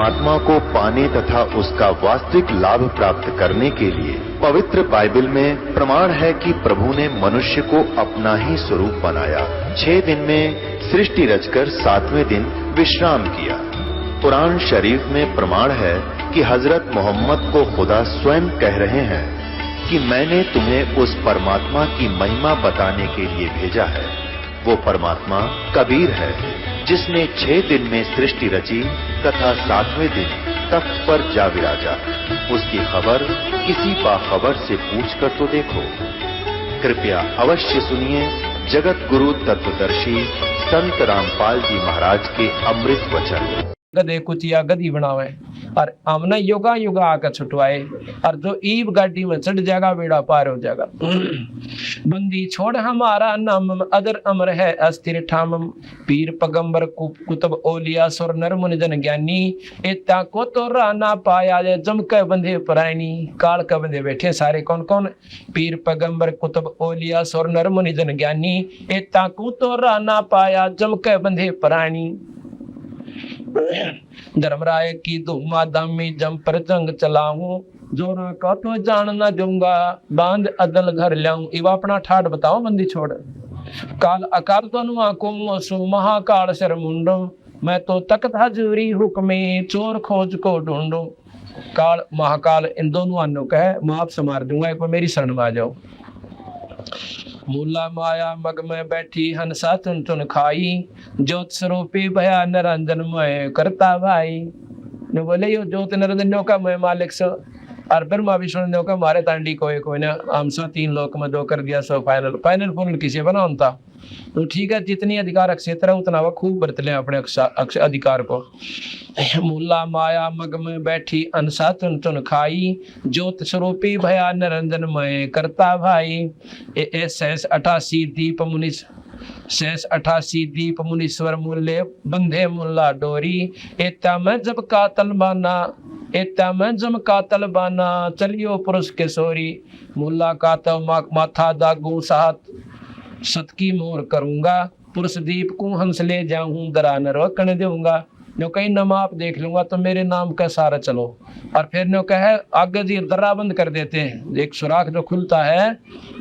परमात्मा को पाने तथा उसका वास्तविक लाभ प्राप्त करने के लिए पवित्र बाइबल में प्रमाण है कि प्रभु ने मनुष्य को अपना ही स्वरूप बनाया। 6 दिन में सृष्टि रचकर 7वें दिन विश्राम किया। कुरान शरीफ में प्रमाण है कि हजरत मोहम्मद को खुदा स्वयं कह रहे हैं कि मैंने तुम्हें उस परमात्मा की महिमा बताने के लिए भेजा है। वो परमात्मा कबीर है जिसने 6 दिन में सृष्टि रची तथा 7वें दिन तख्त पर जा विराजा। उसकी खबर किसी बाखबर से पूछ कर तो देखो। कृपया अवश्य सुनिए जगत गुरु तत्वदर्शी संत रामपाल जी महाराज के अमृत वचन। गधे कुचिया गधी बनावे और हमने योगा योगा आकर छुटवाए, और जो ईब गाड़ी में चढ़ जाएगा बेड़ा पार हो जाएगा। बंदी छोड़ हमारा नाम अदर अमर है अस्थिर ठामम। पीर पगंबर कुतुब ओलिया सुर नर मुनि जन ज्ञानी। इतना को तो राना पाया जम के बंधे परायणी। काल के बंधे बैठे सारे कौन कौन? पीर पगंबर कुतुब ओलिया सुर नर मुनि जन ज्ञानी। इतना को तो राना पाया जम के बंधे परायणी। धर्मराय की धूमा दामी जम पर जंग चलाऊं। जोरा का तो जान न दूंगा बांध अदल घर लाऊं। इवा अपना ठाट बताओ बंदी छोड़। काल अकाल तो आंखों मोसू महाकाल सर मुंडो। मैं तो तख्त हजूरी हुक्मे चोर खोज को ढूंढो। काल महाकाल इन दोनों अन्नों का है, मैं आपसे मार दूंगा, एक बार मेरी शरण में आ जाओ। मूला माया मग में बैठी हंसा चुन चुन खाई। ज्योत स्वरूपी भया निरंजन मय करता भाई। ने बोले यो ज्योत निरंजन का मैं मालिक सो, और ब्रह्मा विष्णु का मारे तांडी कोई ना हम सो 3 लोक में दो कर दिया सो फाइनल पूर्ण किसे बना होता। तो ठीक है, जितनी अधिकार क्षेत्र है उतना वह खूब बरत ले अपने अधिकार को। मूला माया मग में बैठी अनसा चुन चुन खाई। ज्योत स्वरूपी भया निरंजन मय करता भाई। शेष 88 दीप मुनि शेष 88 दीप मुनीश्वर मूल्य बंधे मुल्ला डोरी। एता में जब का तलबाना एता में जम का तलबाना चलियो पुरुष के सोरी। मुल्ला का तो माथा दागू साथ सतकी मोर करूंगा। पुरुष दीप को हंस ले जाऊं दरा न रोकने दूंगा। नो कहीं नमाप देख लूंगा तो मेरे नाम का सारा चलो। और फिर नो कहे आगे जी दर्रा बंद कर देते हैं। एक सुराख जो खुलता है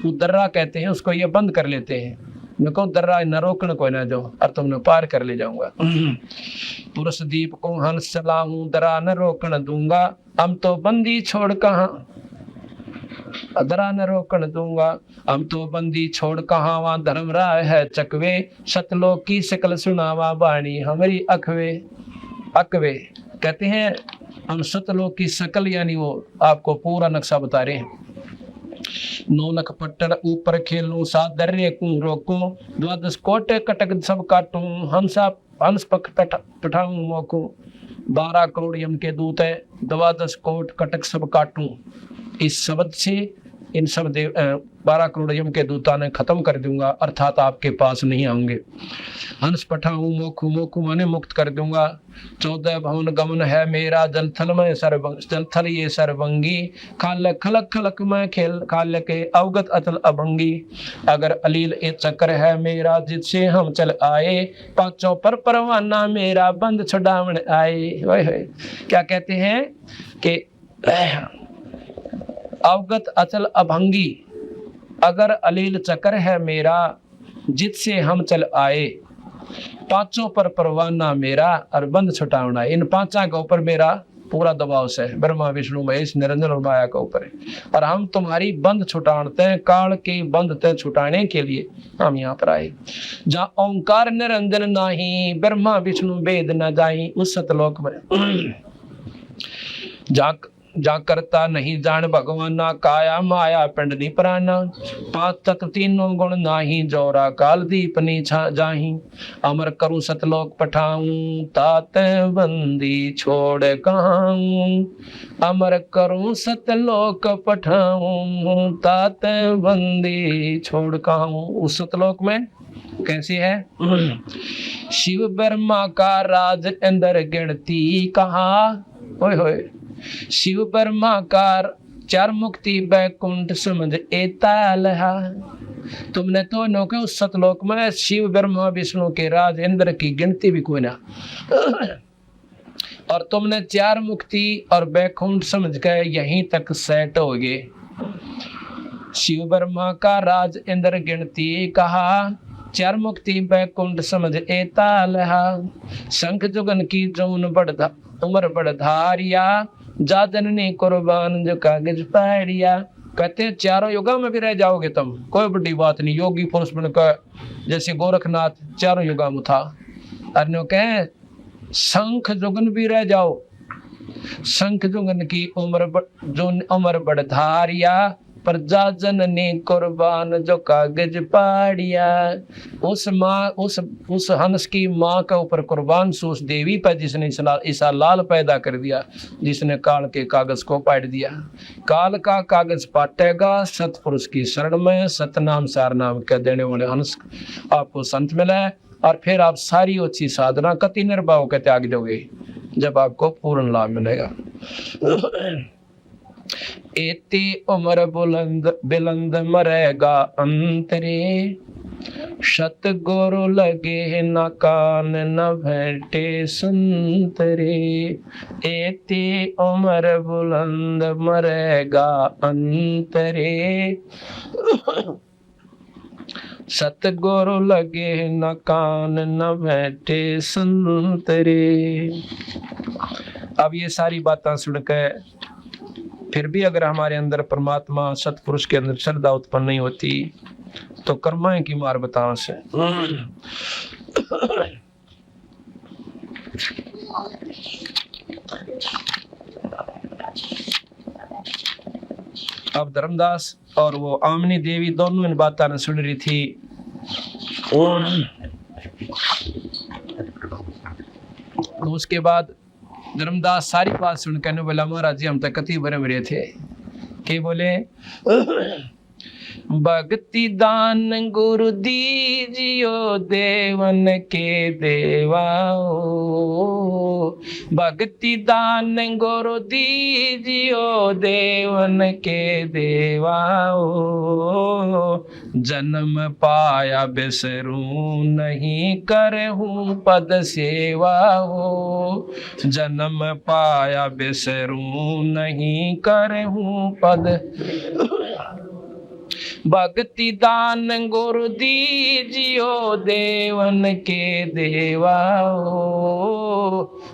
वो दर्रा कहते हैं, उसको ये बंद कर लेते हैं। मैं कहूँ दर्रा न रोकने कोई ना दो और तुमने पार कर ले जाऊंगा। पुरुष दीप को हंस चलाऊं दरा न रोकन दूंगा। हम तो बंदी छोड़ कहाँ दरा न रोकन दूंगा। हम तो बंदी छोड़ कहाँ वहाँ धर्मराय है चकवे। सतलोक की शकल सुनावा बाणी हमारी अखवे। अकवे कहते हैं हम सतलोक की शकल, यानी वो आपको पूरा नक्शा बता रहे हैं। 9 लाख पट्टन ऊपर खेलूं 7 दर्रे को रोकूं। 12 कोटे कटक सब काटूं हंस पख पठाऊं मोकूं। 12 करोड़ यम के दूत है 12 कोट कटक सब काटूं। इस शब्द से इन सब 12 करोड़ यम के दूता ने खत्म कर दूंगा, अर्थात आपके पास नहीं आऊंगे। हंस पठाऊं मोखू मोखू माने मुक्त कर दूंगा। 14 भवन गमन है मेरा जलथल में जलथल ये सरभंगी। खाल खलक खलक में खेल खाल के अवगत अचल अभंगी। अगर अलील ए चक्र है मेरा जिससे हम चल आए। पांचों पर परवाना मेरा बंद छुड़ावन आए। क्या कहते हैं कि अवगत अचल अभंगी। अगर अलील चक्र है मेरा जिससे हम चल आए। पांचों पर परवाना मेरा और बंद छुटावना। इन 5 के ऊपर मेरा पूरा दबाव से ब्रह्मा विष्णु महेश निरंजन और माया के ऊपर है। और हम तुम्हारी बंद छुटाते हैं, काल के बंद ते छुटाने के लिए हम यहाँ पर आए। जहाँ ओंकार निरंजन नाही ब्रह्मा विष्णु वेद न जाई। उस सतलोक में जा करता नहीं जान भगवाना। काया माया पिंडनी प्राणा। 5 तत्व 3 गुण नाही जोरा काल दीपनी जाही। अमर करूं सतलोक पठाऊं तात बंदी छोड़ कहाऊं। अमर करूं सतलोक पठाऊं तात बंदी छोड़ कहाऊं। उस सतलोक में कैसी है? शिव ब्रह्मा का राज अंदर गिनती कहा। ओए होए शिव ब्रह्मा का 4 मुक्ति बैकुंठ समझ एता लहा। तुमने तो नौके उस सतलोक में शिव ब्रह्मा विष्णु के राज इंद्र की गिनती भी कोई ना। और तुमने चार मुक्ति और बैकुंठ समझ के यहीं तक सेट हो गए। शिव ब्रह्मा का राज इंद्र गिनती कहा, चार मुक्ति बैकुंठ समझ एता लहा। शंख जुगन की जौन बढ़ उम्र बढ़धारिया, जा जननी कुर्बान जो कागज पाड़िया। कहते हैं चारों युगों में भी रह जाओगे तुम, कोई बड़ी बात नहीं। योगी पुरुष बनकर जैसे गोरखनाथ चारों युगों में था। अर्नो कहे शंख जुगन भी रह जाओ, शंख जुगन की उम्र बढ़धारिया, पर जा जननी कुर्बान जो कागज पाड़िया। उस माँ उस हंस की माँ के ऊपर कुर्बान से उस देवी पर जिसने ईसा लाल पैदा कर दिया, जिसने काल के कागज को पाट दिया। काल का कागज पाटेगा सतपुरुष की शरण में, सतनाम सार नाम के देने वाले हंस आपको संत मिला है। और फिर आप सारी अच्छी साधना कति निर्भाव के त्याग दोगे जब आपको पूर्ण लाभ मिलेगा। एती उम्र बुलंद मरेगा अंतरे, सतगुरु लगे न कान न भेंटे संतरे। एती उम्र बुलंद मरेगा अंतरे, सतगुरु लगे न कान न भेंटे संतरे। अब ये सारी बातें सुनकर फिर भी अगर हमारे अंदर परमात्मा सतपुरुष के अंदर श्रद्धा उत्पन्न नहीं होती तो कर्माएं की मार बताओ से। अब धर्मदास और वो आमनी देवी दोनों इन बातों ने सुन रही थी। तो उसके बाद धर्मदास सारी बात सुनकर बोला, महाराज जी हम तक कति भरे मरे थे। के बोले, भक्ति दान गुरु दीजियो देवन के देवाओ। भक्ति दान गुरु दीजियो देवन के देवाओ। जन्म पाया बिसरूं नहीं करहूं पद सेवा हो। जन्म पाया बिसरूं नहीं करहूं पद। भक्ति दान गुरु दीजियो देवन के देवाओ।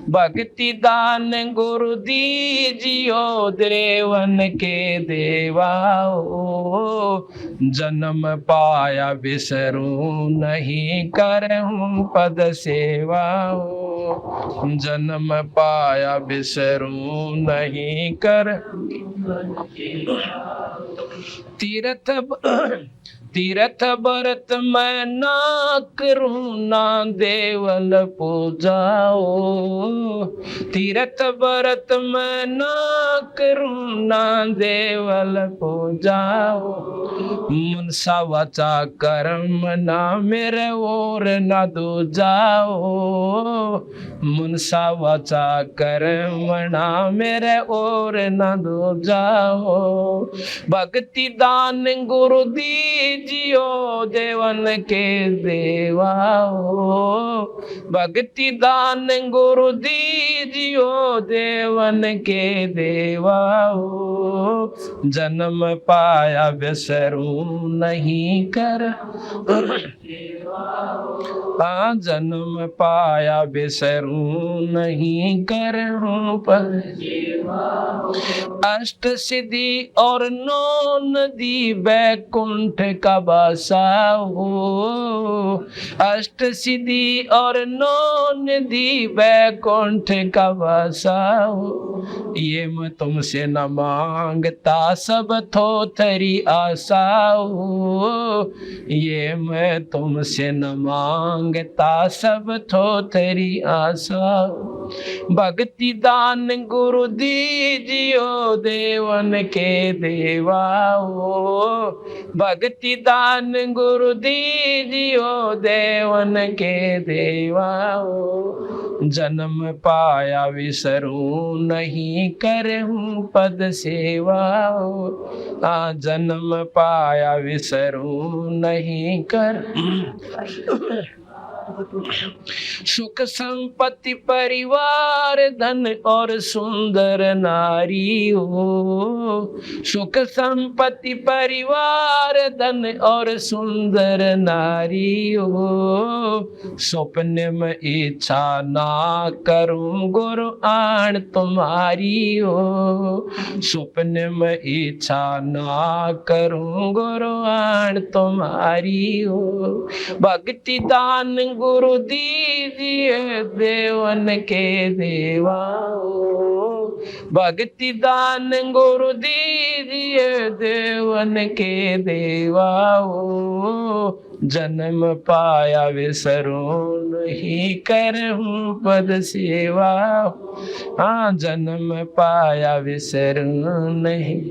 भक्ति दान गुरु दीजियो देवन के देवाओ। जन्म पाया बिसरूं नहीं करहूं पद सेवाओ। जन्म पाया बिसरूं नहीं कर। तीर्थ व्रत मैं ना करूं ना देवल पूजाओ। तीर्थ व्रत मैं ना करूं ना देवल पूजाओ। मनसा वाचा कर्म ना मेरे और ना दूजाओ। मनसा वाचा कर्म ना मेरे और ना दूजाओ। भक्ति दान गुरु दीजियो देवन के देवाओ। भक्ति दान गुरु दीजियो देवन के देवाओ। जन्म पाया बिसरूं नहीं कर। जन्म पाया बिसरूं नहीं करहूं पर। अष्ट सिद्धि और नौ नदी बैकुंठ का बासा हो। अष्ट सिद्धि और नौ नदी बैकुंठ का बासा हो। ये मैं तुमसे न मांगता सब थोथरी आशा हो। ये मैं तुमसे न मांगता सब थोथरी आशा हो। भक्ति दान गुरु दीजियो देवन के देवाओ। भक्ति दान गुरु दीजियो देवन के देवाओ। जन्म पाया विसरूं नहीं करहूं पद सेवाओ। जन्म पाया विसरूं नहीं कर। सुख संपत्ति परिवार धन और सुंदर नारी हो। सुख संपत्ति परिवार धन और सुंदर नारी हो। स्वप्न में इच्छा ना करूं गुरु आन तुम्हारी हो। स्वप्न में इच्छा ना करूं गुरु आन तुम्हारी हो। भक्ति दान गुरु दीजिए देवन के देवा हो। भक्ति दान गुरु दीजिए देवन के देवा हो। जन्म पाया विसरूं नहीं करहूं पद सेवा। हाँ जन्म पाया विसरूं नहीं।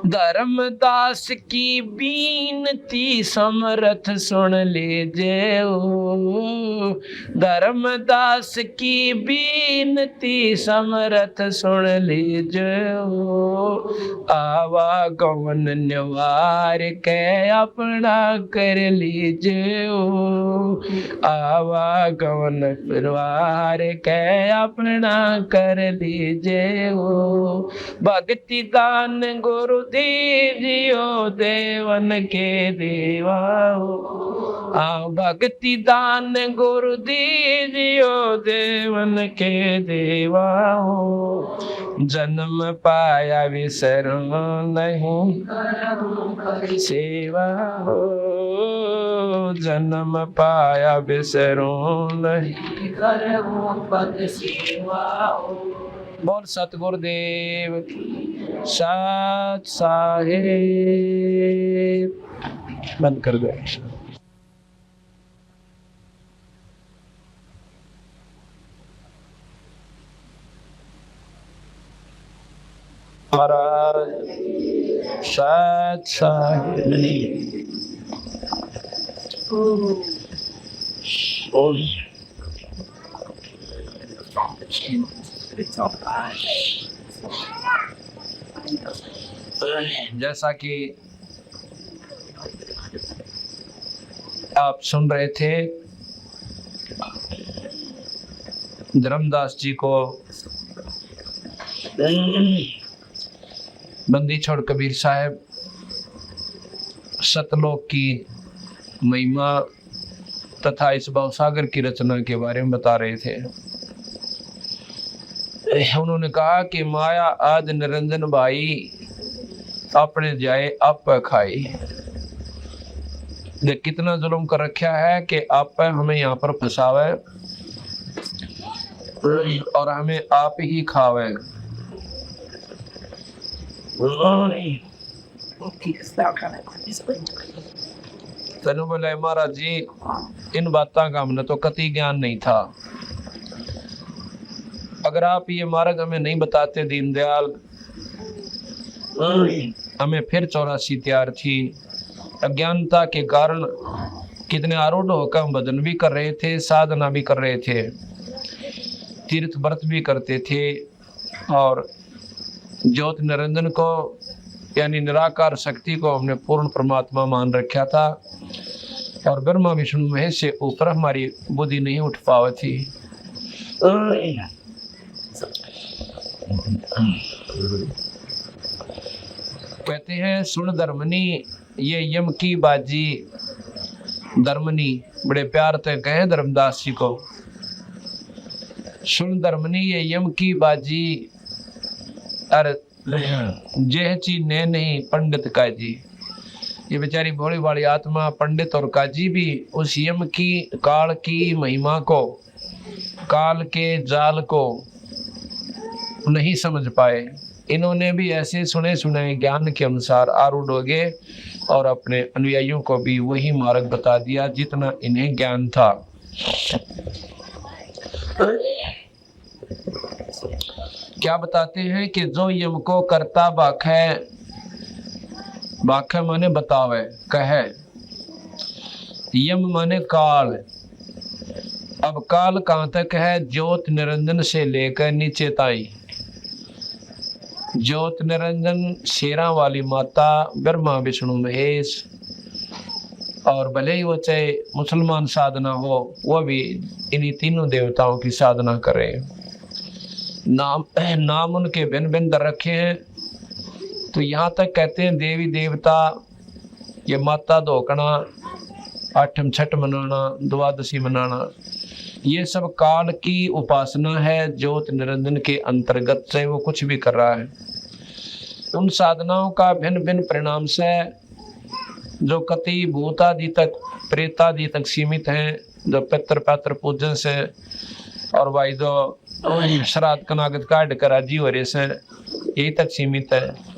धर्मदास की बीनती समरथ सुन लीजिए ओ। धर्मदास की बीनती समरथ सुन लीजिए ओ। आवागमन निवार के अपना कर लीजिए ओ। आवागमन निवार के अपना कर लीजिए ओ। भक्ति दान गुरु दीजियो देवन के देवा हो। भक्ति दान गुरु दीजियो देवन के देवा हो। जन्म पाया विसरो नहीं सेवा हो। जन्म पाया विसरो नहीं पद सेवा हो। बोल सतगुरुदेव साथ साहेब। बंद कर दो। महाराज साथ साहेब जैसा कि आप सुन रहे थे, धर्मदास जी को बंदी छोड़ कबीर साहब सतलोक की महिमा तथा इस भवसागर की रचना के बारे में बता रहे थे। उन्होंने कहा कि माया आद निरंजन भाई अपने जाए आप खाई। देख कितना जुल्म कर रखा है कि आप हमें यहाँ पर फंसावे और हमें आप ही खावे। तेनू बोले महाराज जी इन बातों का हमने तो कतई ज्ञान नहीं था। अगर आप ये मार्ग हमें नहीं बताते दीनदयाल, हमें फिर 84 तैयार थी। अज्ञानता के कारण कितने आरूढ़ होकर हम भजन भी कर रहे थे, साधना भी कर रहे थे, तीर्थ व्रत भी करते थे और ज्योत निरंजन को यानी निराकार शक्ति को हमने पूर्ण परमात्मा मान रखा था और ब्रह्मा विष्णु महेश से ऊपर हमारी बुद्धि नहीं उठ पावी थी। कहते हैं सुन धर्मनी ये यम की बाजी। धर्मनी बड़े प्यार से कहे धर्मदास जी को, सुन धर्मनी ये यम की बाजी। अरे जह चीज ने नहीं पंडित काजी। ये बेचारी भोली वाली आत्मा पंडित और काजी भी उस यम की काल की महिमा को, काल के जाल को नहीं समझ पाए। इन्होंने भी ऐसे सुने सुने ज्ञान के अनुसार आरूढ़ हो गए और अपने अनुयायियों को भी वही मार्ग बता दिया जितना इन्हें ज्ञान था। क्या बताते हैं कि जो यम को करता बाखे, बाखे माने बतावे, कहे, यम माने काल। अब काल कहाँ तक है? ज्योत निरंजन से लेकर नीचे ताई। ज्योत निरंजन शेरा वाली माता ब्रह्मा विष्णु महेश और भले ही वो चाहे मुसलमान साधना हो, वो भी इन्हीं तीनों देवताओं की साधना करे। नाम उनके भिन्न भिन्न दर रखे हैं। तो यहाँ तक कहते हैं देवी देवता, ये माता धोकना, आठम छठ मनाना, द्वादशी मनाना, ये सब काल की उपासना है। ज्योत निरंजन के अंतर्गत से वो कुछ भी कर रहा है। उन साधनाओं का भिन्न भिन्न परिणाम से जो कति भूतादि तक, प्रेतादि तक सीमित हैं, जो पितृ पात्र पूजन से और भाई जो श्राद्ध कनागत काट कर राजी हो रहे से यही तक सीमित है।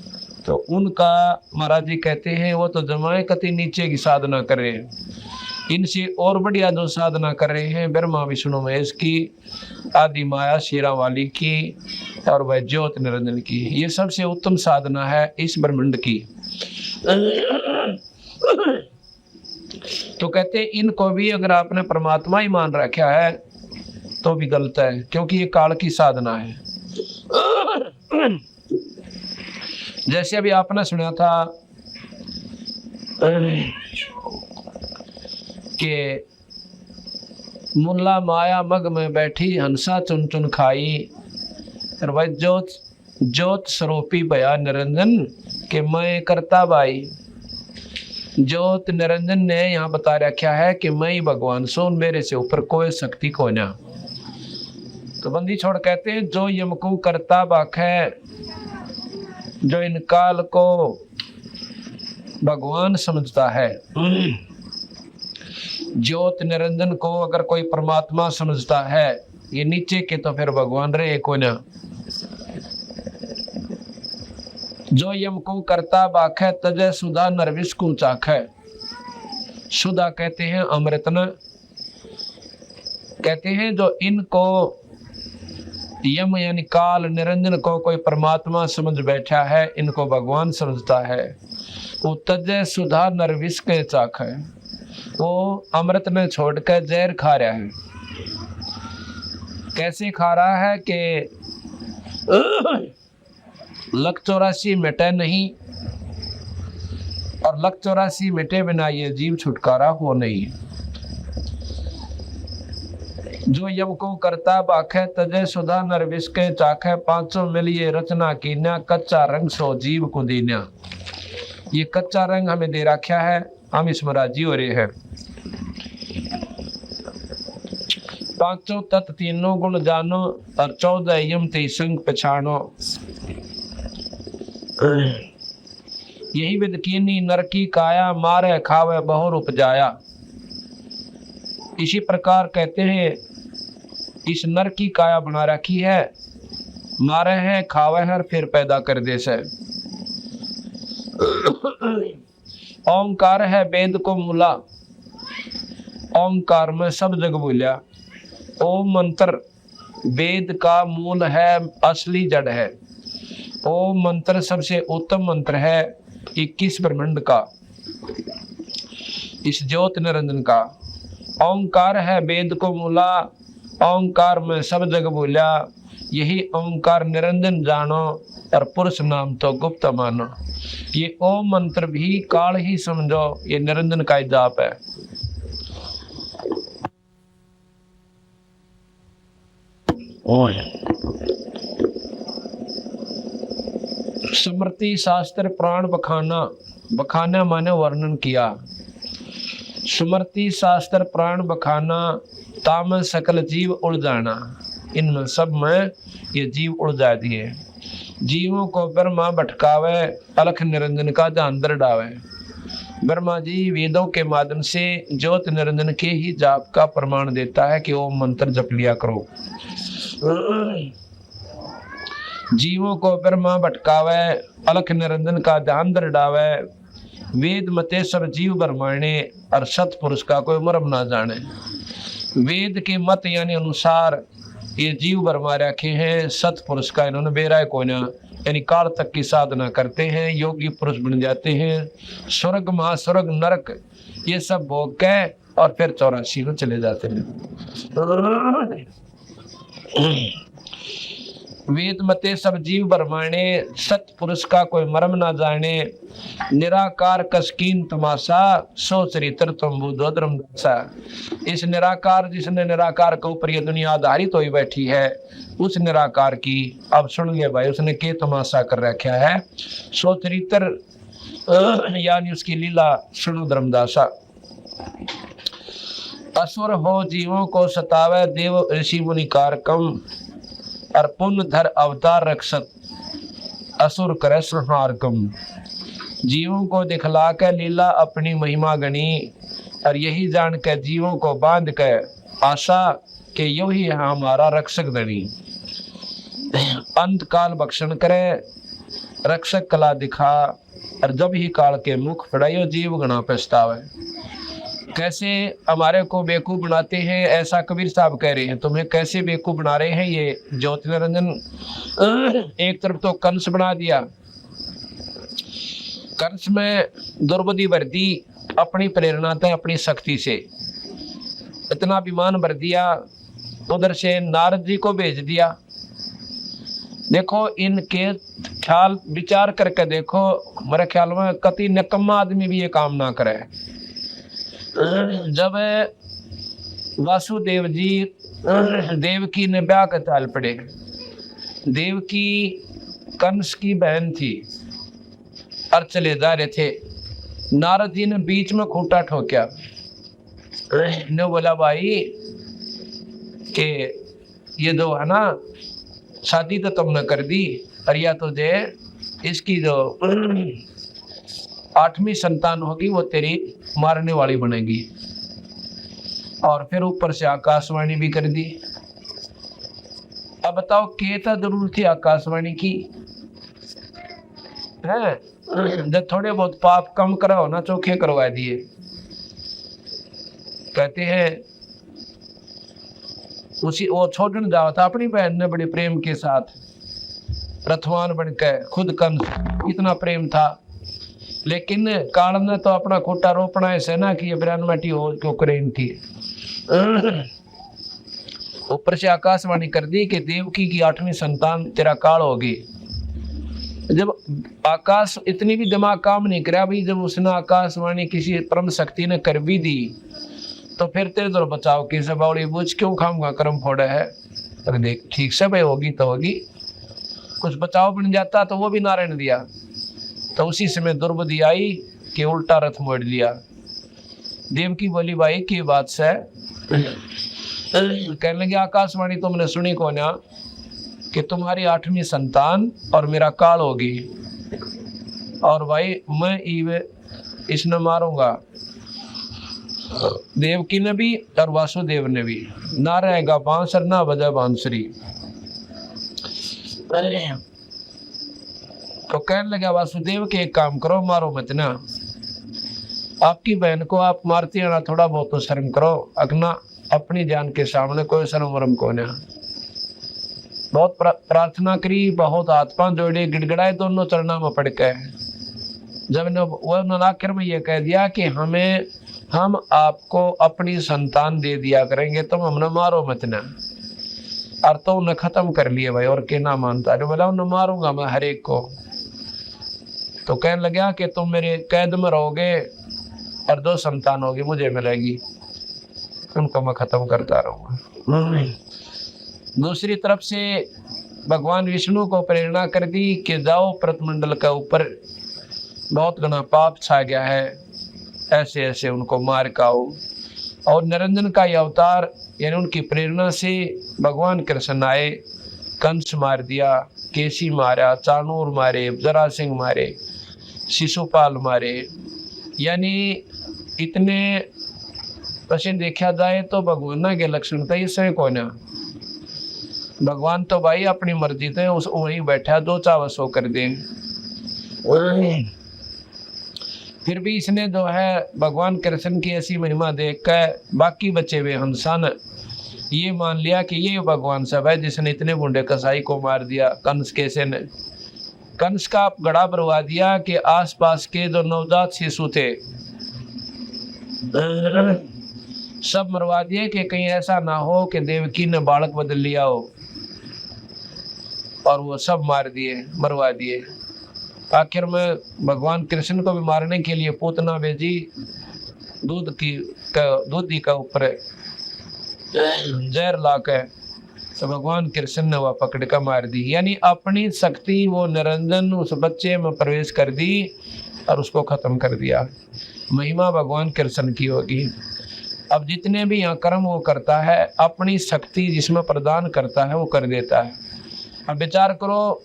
तो उनका महाराज जी कहते हैं वो तो जमाए कति नीचे की साधना कर रहे हैं। इनसे और बढ़िया जो साधना कर रहे हैं ब्रह्मा विष्णु महेश की, आदि माया शेरा वाली की और वह ज्योत निरंजन की, ये सबसे उत्तम साधना है इस ब्रह्मांड की। तो कहते हैं इनको भी अगर आपने परमात्मा ही मान रखा है तो भी गलत है, क्योंकि ये काल की साधना है। जैसे अभी आपने सुना था कि मुल्ला माया मग में बैठी हंसा चुन चुन खाई, और वह ज्योत स्वरूपी भया निरंजन के मैं करता भाई। ज्योत निरंजन ने यहाँ बता रखा है कि मैं ही भगवान सो, मेरे से ऊपर कोई शक्ति को ना। तो बंदी छोड़ कहते हैं जो यमको करता बाख है, जो इन काल को भगवान समझता है। ज्योत निरंजन को अगर कोई परमात्मा समझता है, ये नीचे के तो फिर भगवान रहे को ना। जो यम को करता बाख है, तजय सुधा नरविश को चाख है। सुधा कहते हैं अमृत न, कहते हैं जो इनको यम यानी काल निरंजन को कोई परमात्मा समझ बैठा है, इनको भगवान समझता है, वो तजय सुधा नरविश के चाख है। वो अमृत में छोड़कर जहर खा रहा है। कैसे खा रहा है कि लक 84 मिटे नहीं, और लक 84 मिटे बिना ये जीव छुटकारा हो नहीं। जो यम को करता बाखे, तजय सुधा नरविश के चाखे, 500 मिलिए रचना कीन्या, कच्चा रंग सो जीव को दीन्या। ये कच्चा रंग हमें दे रखा है, हम इसमें राजी हो रहे हैं। 500 तत्व तीनों गुण जानो, और 14 यम ते संग पछानो। यही विद कीनी नर की काया, मारे खावे बहुर उपजाया। इसी प्रकार कहते हैं इस नर की काया बना रखी है, मारे हैं खावे है फिर पैदा कर दे से। ओंकार है वेद को मूला, ओंकार में सब जग बोलिया। ओम मंत्र वेद का मूल है, असली जड़ है। ओम मंत्र सबसे उत्तम मंत्र है 21 ब्रह्मांड का, इस ज्योत निरंजन का। ओंकार है वेद को मूला, ओंकार में सब जग बोलिया। यही ओंकार निरंजन जानो, और पुरुष नाम तो गुप्त मानो। ये ओम मंत्र भी काल ही समझो, ये निरंजन का ही जाप है। स्मृति शास्त्र प्राण बखाना, बखाना माने वर्णन किया। स्मृति शास्त्र प्राण बखाना, ताम सकल जीव उड़ जाना। इनमें सब में ये जीव उड़ जा दिए। जीवों को ब्रह्मा भटकावे, अलख निरंजन का ध्यान डावे। ब्रह्मा जी वेदों के माध्यम से ज्योत निरंजन के ही जाप का प्रमाण देता है कि ओम मंत्र जप लिया करो। जीवों को ब्रह्मा भटकावे, अलख निरंजन का ध्यान दृढ़ावे। वेद मते सब जीव ब्रह्माणे, और सतपुरुष का कोई मर्म ना जाने। वेद के मत यानी अनुसार ये जीव ब्रह्मा रखे हैं, सतपुरुष का इन्होंने बेराय को ना, यानी काल तक की साधना करते हैं, योगी पुरुष बन जाते हैं। स्वर्ग महास्वर्ग नरक ये सब भोग के और फिर 84 में चले जाते हैं। वेद मते सब जीव बरमाने, सत पुरुष का कोई मर्म ना जाने। निराकार कसकीन तमाशा, सो चरित्र तुम बुद्धो धर्मदासा। इस निराकार, जिसने निराकार के ऊपर ये दुनिया आधारित हुई बैठी है, उस निराकार की अब सुन ले भाई, उसने के तमाशा कर रखा है। सो चरित्र यानी उसकी लीला सुनो धर्मदासा। असुर हो जीवों को सतावे, देव ऋषि मुनि कारकम। और पुण्य धर अवतार रक्षक, असुर करे संहार कम। जीवों को दिखला के लीला अपनी महिमा गणी, और यही जान के जीवों को बांध के आशा के यो ही हमारा रक्षक धनी। अंत काल भक्षण करे, रक्षक कला दिखा, और जब ही काल के मुख फड़ायो जीव गणा पछतावे। कैसे हमारे को बेवकूफ बनाते हैं, ऐसा कबीर साहब कह रहे हैं। तुम्हें कैसे बेवकूफ बना रहे हैं ये ज्योति निरंजन। एक तरफ तो कंस बना दिया, कंस में दुर्बुद्धि भर दी अपनी प्रेरणा से, अपनी शक्ति से इतना अभिमान भर दिया। उधर से नारद जी को भेज दिया। देखो इनके ख्याल विचार करके देखो, मेरे ख्याल में कति निकम्मा आदमी भी ये काम ना करे। जब वासुदेव जी देवकी ने ब्याह का ताल पड़े, देवकी कंस की बहन थी और चले जा रहे थे, नारद जी ने बीच में खूंटा ठोका। ने बोला भाई कि ये दो है ना, शादी तो तुमने कर दी, और या तो दे इसकी जो 8वीं संतान होगी वो तेरी मारने वाली बनेगी। और फिर ऊपर से आकाशवाणी भी कर दी। अब बताओ क्या जरूरत थी आकाशवाणी की है? जब थोड़े बहुत पाप कम कराओ ना, चोखे करवा दिए। कहते हैं उसी वो छोड़ने जाओ था अपनी बहन ने बड़े प्रेम के साथ, रथवान बनकर खुद कंस, इतना प्रेम था। लेकिन काल ने तो अपना खोटा रोपना ऐसे ना कि ये 92 हो क्यों करें थी। ऊपर से आकाशवाणी कर दी कि देवकी की 8वीं संतान तेरा काल होगी। जब आकाश इतनी भी दिमाग काम नहीं करा भाई, जब उसने आकाशवाणी किसी परम शक्ति ने कर भी दी, तो फिर तेरे तो बचाओ की बावड़ी बुझ क्यों खाऊंगा, कर्म फोड़ा है। तो देख ठीक से भाई होगी तो होगी, कुछ बचाव बन जाता तो वो भी ना रहने दिया। तो उसी समय दुर्बुद्धि आई कि उल्टा रथ मोड़ लिया। देवकी बोली भाई की बात से, कहने लगे आकाशवाणी तुमने सुनी को ना कि तुम्हारी 8वीं संतान और मेरा काल होगी, और भाई मैं इसने मारूंगा। देवकी ने भी और वासुदेव ने भी, ना रहेगा बांसुर ना बजा बांसुरी। तो कहने लगा वासुदेव के एक काम करो, मारो मत ना, आपकी बहन को आप मारती है ना, थोड़ा बहुत तो शर्म करो, अगना अपनी जान के सामने कोई शर्म वरम को ना। बहुत प्रार्थना करी, बहुत हाथ पांव जोड़े, गिड़गिड़ाए दोनों चरणों में पड़ के। जब वो आखिर में ये कह दिया कि हम आपको अपनी संतान दे दिया करेंगे, तुम हमने मारो मत ना। और तो उन्हें खत्म कर लिए भाई, और के ना मानता है, बोला उन्हें मारूंगा मैं हर एक को। तो कहने लगा कि तुम मेरे कैद में रहोगे और 2 संतान होगी मुझे मिलेगी, उनको मैं खत्म करता रहूंगा। दूसरी तरफ से भगवान विष्णु को प्रेरणा कर दी कि जाओ प्रतमंडल के ऊपर बहुत घना पाप छा गया है, ऐसे ऐसे उनको मार काओ। और निरंजन का ये अवतार यानी उनकी प्रेरणा से भगवान कृष्ण आए, कंस मार दिया, केसी मारा, चाणूर मारे, जरासिंह मारे, शिशुपाल मारे। यानी इतने वैसे देखा जाए तो भगवान के लक्षण तो इससे कौन है। भगवान तो भाई अपनी मर्जी से उस वहीं बैठा, दो चाव सो कर दे। फिर भी इसने जो है भगवान कृष्ण की ऐसी महिमा देख कर बाकी बचे हुए हंसन ये मान लिया कि ये भगवान सब है जिसने इतने बूढ़े कसाई को मार दिया। कंस कैसे ने कंस का गड़ा भरवा दिया कि आसपास के जो नवजात शिशु थे सब मरवा दिए कि कहीं ऐसा ना हो कि देवकी ने बालक बदल लिया हो। और वो सब मार दिए, मरवा दिए। आखिर में भगवान कृष्ण को भी मारने के लिए पूतना भेजी, दूधी का ऊपर जहर लाकर तो भगवान कृष्ण ने वह पकड़ कर मार दी। यानी अपनी शक्ति वो निरंजन उस बच्चे में प्रवेश कर दी और उसको खत्म कर दिया। महिमा भगवान कृष्ण की होगी। अब जितने भी यहाँ कर्म वो करता है, अपनी शक्ति जिसमें प्रदान करता है वो कर देता है। अब विचार करो,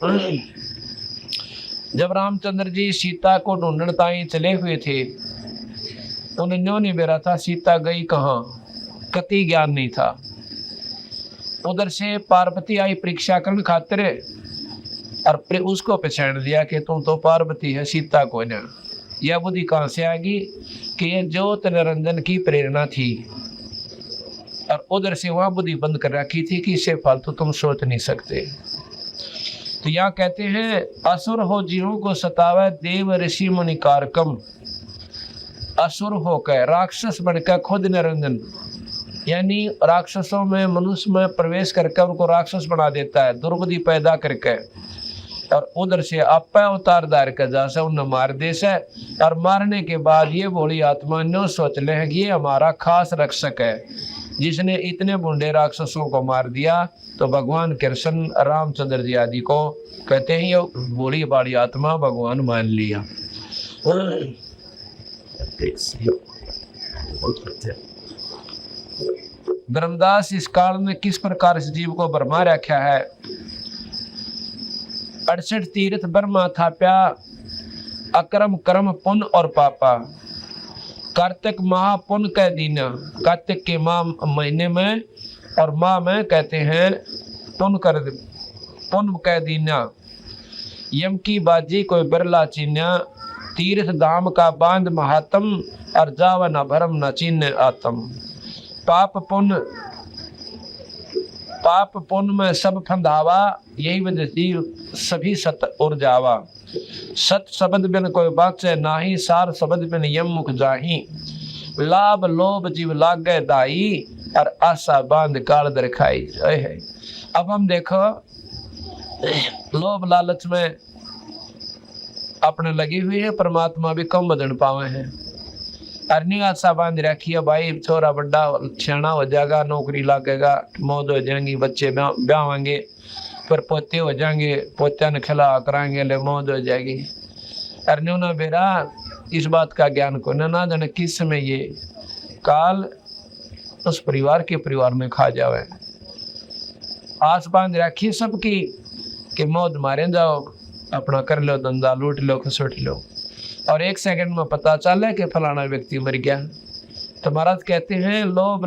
जब रामचंद्र जी सीता को ढूंढने ताई चले हुए थे, उन्हें नहीं बेरा था सीता गई कहाँ, कति ज्ञान नहीं था। उधर से पार्वती आई परीक्षा करने खातिर और उसको पहचान दिया कि तुम तो पार्वती है, सीता को न। यह बुद्धि कहाँ से आएगी कि ये ज्योत निरंजन की प्रेरणा थी और उधर से वहां बुद्धि बंद कर रखी थी कि इससे फालतू तुम सोच नहीं सकते। तो यहाँ कहते हैं असुर हो जीवों को सतावे देव ऋषि मुनि कारकम। असुर होकर, राक्षस बनकर खुद निरंजन, यानी राक्षसों में मनुष्य में प्रवेश करके उनको राक्षस बना देता है, दुर्बुद्धि पैदा करके, और उधर से आप अवतार धार कर जा से उन्हें मार दे से। और मारने के बाद ये भोली आत्मा न्यो सोच ले कि ये हमारा खास रक्षक है जिसने इतने बूढ़े राक्षसों को मार दिया। तो भगवान कृष्ण रामचंद्र जी आदि को कहते हैं ये भोली बाड़ी आत्मा भगवान मान लिया। धर्मदास इस काल में किस प्रकार इस जीव को बरमा रखा है। 68 तीर्थ ब्रह्मा थाप्या, अक्रम कर्म पुण्य और पापा। कार्तिक महापुण्य कह दीना, कार्तिक के माह महीने में और माह में कहते हैं पुण्य कह दीना। यम की बाजी कोई बिरला चीन्या, तीर्थ धाम का बांध महात्म और जाव न भरम न चिन्ह आत्म। पाप पुण्य में सब फंदावा, यही वजह जीव सभी सत उर जावा। सत शब्द बिन कोई बाचे नाही, सार शब्द बिन यम मुख जाही। लाभ लोभ जीव लागे दाई, और आशा बांध काल दर खाई। अब हम देखो लोभ लालच में अपने लगी हुई है, परमात्मा भी कम बदन पावे हैं। अर्निंग आशा बांध रखी है भाई, छोरा बड़ा सियाना हो जाएगा, नौकरी लगेगा, मौज हो जाएंगी, बच्चे ब्याहेंगे, फिर पोते हो जाएंगे, पोत्या ने खिला कराएंगे, ले मौज हो जाएगी। अर्नियों ना बेरा इस बात का ज्ञान को ना जाने किस समय ये काल उस परिवार के परिवार में खा जावे। आस बांध रखी सबकी कि मौज मारे जाओ, अपना कर लो धंधा, लूट लो, खसोट लो, और एक सेकंड में पता चला कि फलाना व्यक्ति मर गया। तो महाराज कहते हैं लोभ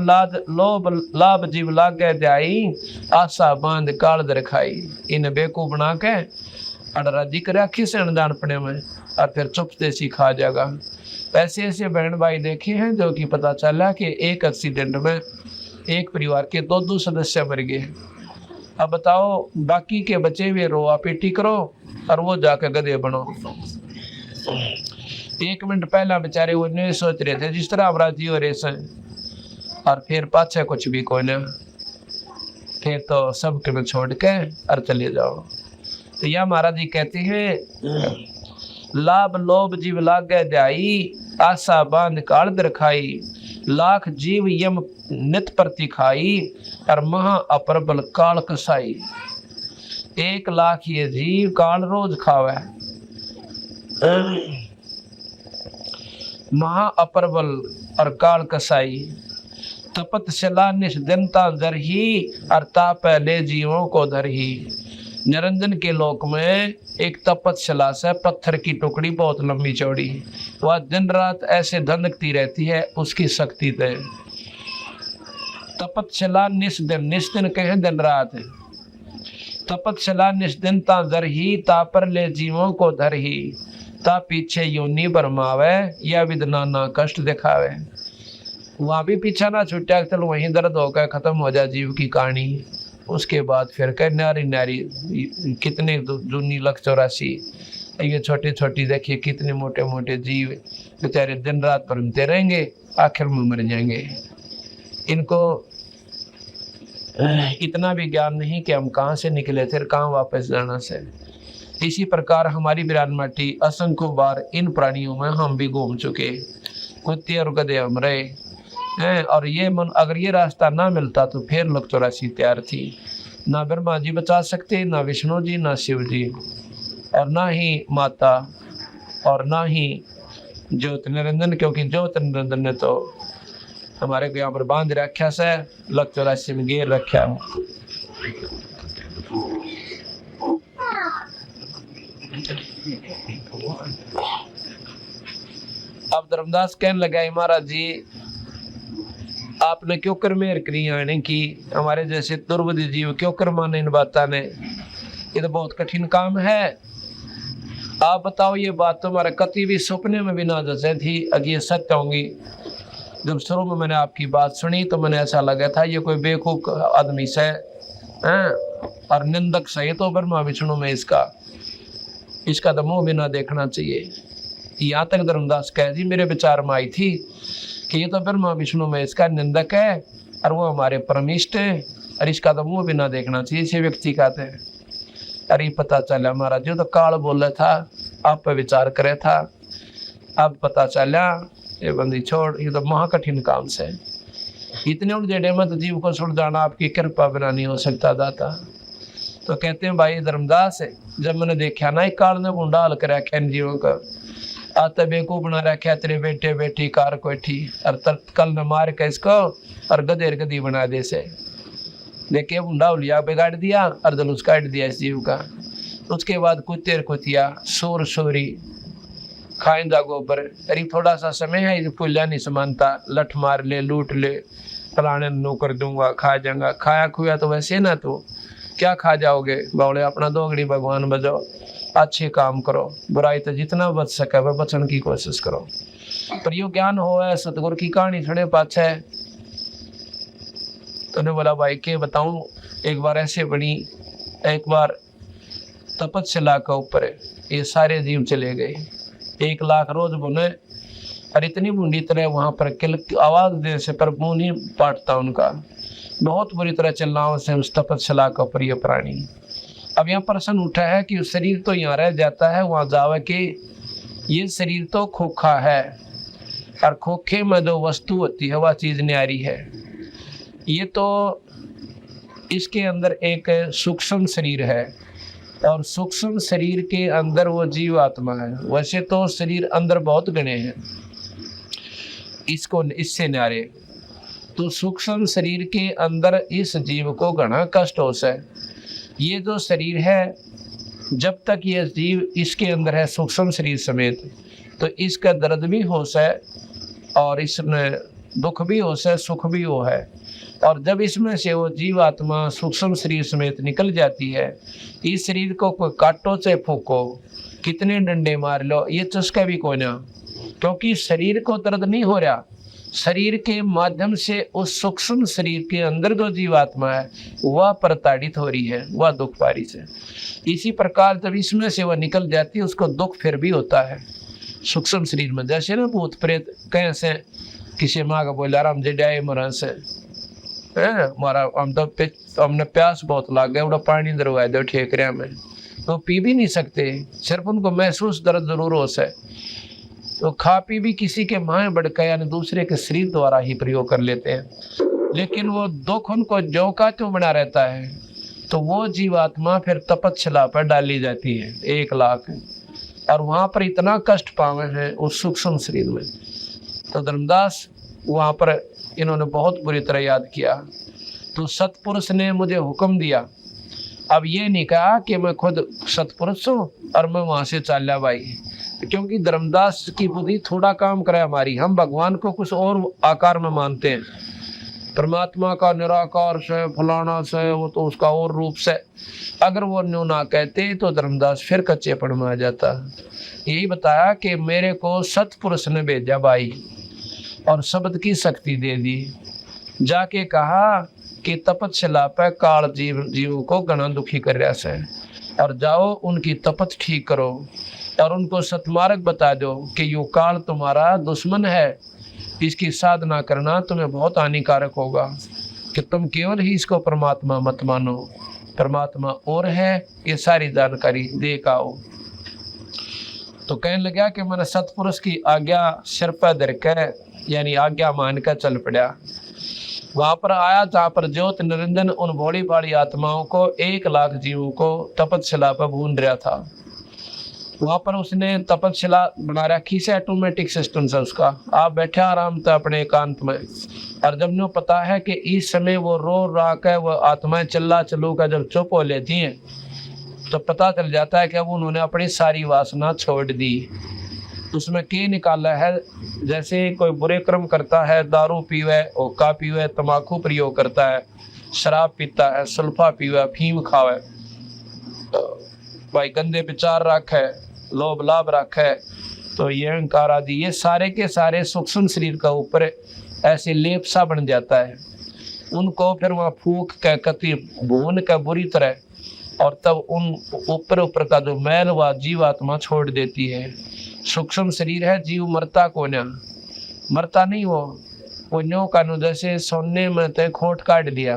लाभ जीव लागे जाई, आशा बांध काल दर खाई। इन बेकूफ बना के अड़राजी कर रखी से अनजान पड़े में, और फिर चुपते सी खा जाएगा। ऐसे ऐसे बहन भाई देखे हैं जो कि पता चला कि एक एक्सीडेंट में एक परिवार के दो सदस्य मर गए। अब बताओ बाकी के बचे हुए रोआ पीटी करो और वो जाकर गधे बनो। 1 मिनट पहला बेचारे वो नहीं सोच रहे थे जिस तरह अब राजी हो रहे हैं, और फिर पाछे कुछ भी कोई ना, फिर तो सब के छोड़ के और चले जाओ। तो यह महाराज जी कहते हैं लाभ लोभ जीव लागे जाई, आशा बांध काल दर खाई। लाख जीव यम नित प्रति खाई, और महा अपरबल काल कसाई। 1 लाख ये जीव काल रोज खावे। महा अपरबल और काल कसाई। तपत शिला निष्दिनता दरही, और ताप ले जीवों को धरही। निरंजन के लोक में एक तपत शिला से पत्थर की टुकड़ी बहुत लंबी चौड़ी, वह दिन रात ऐसे धंधकती रहती है, उसकी शक्ति से। तपत शिला निष्दिन कहे दिन रात। तपत शिला निष्दिनता दरही, तापर ले जीवों को धरही। ता पीछे योनि बरमावे, या विदना ना कष्ट दिखावे। वहां भी पीछा ना छुट्या, चल वहीं दर्द होकर खत्म हो जाए जीव की कहानी। उसके बाद फिर कह नारी नारी कितने जूनी 184, ये छोटे छोटी देखिए कितने मोटे मोटे जीव बेचारे दिन रात भरमते रहेंगे, आखिर में मर जाएंगे। इनको इतना भी ज्ञान नहीं कि हम कहाँ से निकले थे, कहाँ वापस जाना से। इसी प्रकार हमारी विरान माटी असंख्य बार इन प्राणियों में हम भी घूम चुके, कुत्ते और गधे हम रहे हैं। और ये मन अगर ये रास्ता ना मिलता तो फिर लोग 84 तैयार थी। ना ब्रह्मा जी बचा सकते, ना विष्णु जी, ना शिव जी, और ना ही माता, और ना ही ज्योत निरंजन, क्योंकि ज्योत निरंजन ने तो हमारे को यहाँ पर बांध रखा से, लग 84 में घेर रखा। अब धर्मदास कहने लगा, महाराज जी आपने क्यों कर मेहर करी आने की, हमारे जैसे दुर्बुद्धि जीव क्यों कर माने इन बातों ने, ये तो बहुत कठिन काम है। आप बताओ ये बात तुम्हारे कति भी सपने में भी ना जैसे थी, अगर ये सत्य होंगी। जब शुरू में मैंने आपकी बात सुनी तो मैंने ऐसा लगा था ये कोई बेवकूफ आदमी से हैं और निंदक सही तो ब्रह्मा विष्णु में इसका तो मुंह भी ना देखना चाहिए। यहाँ तक धर्मदास कह जी मेरे विचार में आई थी कि ये तो ब्रह्मा विष्णु में इसका निंदक है और वो हमारे परमिष्ट है, और इसका तो मुंह भी ना देखना चाहिए इसी व्यक्ति का। थे अरे पता चला महाराज जो तो काल बोला था, आप पे विचार करे था, अब पता चला ये बंदी छोड़, ये तो महाकठिन काम से। इतने उलझे मत जीव को सुलझाना आपकी कृपा बिना नहीं हो सकता दाता। तो कहते हैं भाई धर्मदास, जब मैंने देखा ना एक काल ने गुंडाल कर रखा इन जीवों का, आता बेवकूफ बना रखा तेरे बेटे बेटी कार कोठी, और कल न मार के इसको और गधेर गधी बना दे से। देखिए गुंडा उलिया बिगाड़ दिया और जलूस काट दिया इस जीव का। उसके बाद कुत्तेर कुतिया सोर सोरी खाइंदा गोबर, करीब थोड़ा सा समय है पुलिया नहीं समानता, लठ मार ले लूट ले फलाने नो कर दूंगा, खा जाऊंगा। खाया खुया तो वैसे ना, तो क्या खा जाओगे बावड़े, अपना दोगड़ी भगवान बजाओ, अच्छे काम करो, बुराई तो जितना बच सके वह बचने की कोशिश करो। पर यो ज्ञान हो है सतगुरु की कहानी छड़े पाछे। तो ने बोला भाई के बताऊं, एक बार ऐसे बनी, एक बार तपस्या का ऊपर ये सारे जीव चले गए, 1 लाख रोज बुने, और इतनी बूंदी तरह वहां पर किल आवाज दे से पर मुंह नहीं पाटता उनका, बहुत बुरी तरह चलना से उस तपस्या का प्रिय प्राणी। अब यहाँ प्रश्न उठा है कि शरीर तो यहाँ रह जाता है, वहां जावे कि ये शरीर तो खोखा है, और खोखे में जो वस्तु होती है वह चीज न्यारी है। ये तो इसके अंदर एक सूक्ष्म शरीर है, और सूक्ष्म शरीर के अंदर वो जीव आत्मा है। वैसे तो शरीर अंदर बहुत गणे हैं इसको इससे न्यारे, तो सूक्ष्म शरीर के अंदर इस जीव को घना कष्ट हो से। ये जो शरीर है, जब तक ये जीव इसके अंदर है सूक्ष्म शरीर समेत, तो इसका दर्द भी हो से, और इसमें दुख भी हो से, सुख भी हो है। और जब इसमें से वो जीव आत्मा सूक्ष्म शरीर समेत निकल जाती है, इस शरीर को कोई काटो चाहे फूको, कितने डंडे मार लो, ये चस्का भी कोई ना, क्योंकि शरीर को दर्द नहीं हो रहा, शरीर के माध्यम से उस सूक्ष्म शरीर के अंदर जो जीवात्मा है वह प्रताड़ित हो रही है, वह दुख पा रही है। इसी प्रकार जब इसमें से वह निकल जाती है, उसको दुख फिर भी होता है सूक्ष्म शरीर में। जैसे ना भूत प्रेत कैसे किसी माँ का बोला राम जड़ाए मरा से मारा, हम तो हमने प्यास बहुत लाग गया, बड़ा पानी दरवाए दो ठेकरिया में, तो पी भी नहीं सकते, सिर्फ उनको महसूस दर्द जरूर हो से, तो खा पी भी किसी के माए बढ़का यानी दूसरे के शरीर द्वारा ही प्रयोग कर लेते हैं। लेकिन वो दुख उनको जो का तो बना रहता है, तो वो जीवात्मा फिर तपस्या पर डाली जाती है 1 लाख, और वहां पर इतना कष्ट पावे हैं उस सूक्ष्म शरीर में। तो धर्मदास वहां पर इन्होंने बहुत बुरी तरह याद किया। तो सतपुरुष ने मुझे हुक्म दिया, अब ये नहीं कहा कि मैं खुद सतपुरुष हूँ और मैं वहां से चाल्या भाई, क्योंकि धर्मदास की बुद्धि थोड़ा काम करे हमारी, हम भगवान को कुछ और आकार में मानते हैं, परमात्मा का निराकार से फलाना से, वो तो उसका और रूप से। अगर वो न्यू ना कहते तो धर्मदास फिर कच्चेपन में आ जाता। यही बताया कि मेरे को सतपुरुष ने भेजा भाई, और शब्द की शक्ति दे दी, जाके कहा कि तपस्या पे काल जीव को गणा दुखी कर रहा से, और जाओ उनकी तपत ठीक करो, और उनको सतमार्ग बता दो कि यो काल तुम्हारा दुश्मन है, इसकी साधना करना तुम्हें बहुत हानिकारक होगा। कि तुम केवल ही इसको परमात्मा मत मानो, परमात्मा और है, ये सारी जानकारी दे का आओ। तो कहने लगा कि मैंने सतपुरुष की आज्ञा सिर पर धर कर यानी आज्ञा मान कर चल पड़ा। वहां पर आया जहाँ पर ज्योत निरंजन उन भोली भाली आत्माओं को 1 लाख जीवों को तपस्या पर भून रहा था। वहां पर उसने तपस्या बना रखी से, ऑटोमेटिक सिस्टम से उसका। आप बैठे आराम से अपने एकांत में, और जब नो पता है कि इस समय वो रो रा कर वो आत्माएं चिल्ला चलू कर जब चुप हो लेती हैं, तो पता चल जाता है कि अब उन्होंने अपनी सारी वासना छोड़ दी। उसमें क्या निकाला है, जैसे कोई बुरे कर्म करता है, दारू पीवे, हुक्का पीवे, तम्बाकू प्रयोग करता है, शराब पीता है, सुल्फा पीवे, अफीम खावे, भाई गंदे विचार रखे, लोभ लाभ रखे, तो ये अहंकार आदि ये सारे के सारे सूक्ष्म शरीर का ऊपर ऐसे लेप सा बन जाता है। उनको फिर वहाँ फूक के कति भून का बुरी तरह, और तब उन ऊपर का जो मैल व जीवात्मा छोड़ देती है। सूक्ष्म शरीर है, जीव मरता को न, मरता नहीं वो न्यो का नो, जैसे सोने में तो खोट काट दिया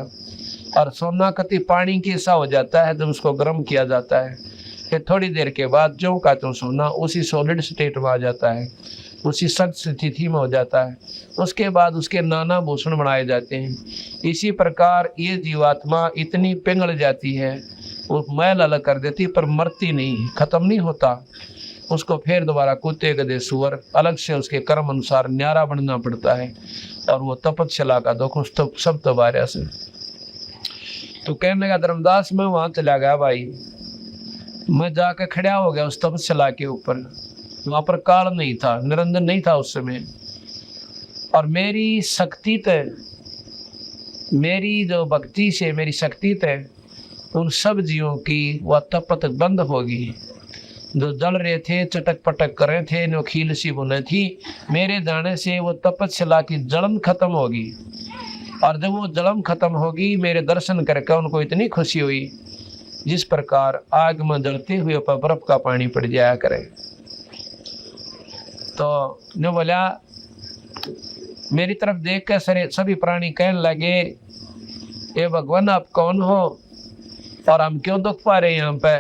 और सोना कति पानी के सा हो जाता है जब उसको गर्म किया जाता है, फिर थोड़ी देर के बाद जो का तो सोना उसी सॉलिड स्टेट में आ जाता है, उसी सख्त स्थिति में हो जाता है। उसके बाद उसके नाना भूषण बनाए जाते हैं। इसी प्रकार ये जीवात्मा इतनी पिघल जाती है, वो मैल अलग कर देती, पर मरती नहीं, खत्म नहीं होता। उसको फिर दोबारा कुत्ते गधे सुअर अलग से उसके कर्म अनुसार न्यारा बनना पड़ता है, और वो तपस्या का दुख उस सब तबारा से। तो कहने लगा धर्मदास, मैं वहां चला गया भाई, मैं जाकर खड़ा हो गया उस तपस्या के ऊपर। वहां पर काल नहीं था, निरंजन नहीं था उस समय, और मेरी शक्ति थे, मेरी जो भक्ति से मेरी शक्ति थे, उन सब जीवों की वह तपत बंद होगी। जो जल रहे थे, चटक पटक कर रहे थे, नो खील सी बुने थी, मेरे जाने से वो तपस्या की जलन खत्म होगी। और जब वो जलन खत्म होगी, मेरे दर्शन करके उनको इतनी खुशी हुई जिस प्रकार आग में जलते हुए पर बर्फ का पानी पड़ जाया करे। तो ने बोला, मेरी तरफ देख कर सभी प्राणी कहने लगे, ये भगवान आप कौन हो और हम क्यों दुख पा रहे हैं यहाँ पे?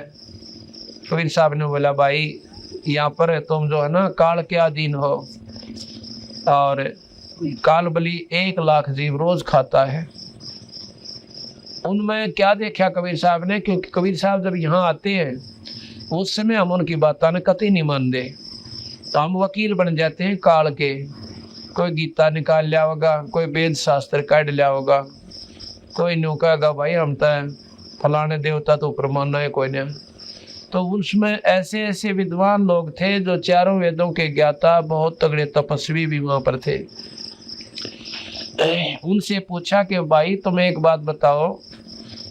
कबीर साहब ने बोला, भाई यहाँ पर तुम जो है ना काल के अधीन हो, और काल बलि 1 लाख जीव रोज खाता है। उनमें क्या देखा कबीर साहब ने, क्योंकि कबीर साहब जब यहाँ आते हैं उस समय हम उनकी बातों ने कतई नहीं मानते, तो हम वकील बन जाते हैं काल के। कोई गीता निकाल लिया होगा, कोई वेद शास्त्र काट लिया होगा, कोई न्यू कहेगा भाई हम तो फलाने देवता तो ऊपर मानना है कोई नहीं। तो उसमें ऐसे ऐसे विद्वान लोग थे जो चारों वेदों के ज्ञाता, बहुत तगड़े तपस्वी भी वहां पर थे। उनसे पूछा कि भाई तुम एक बात बताओ,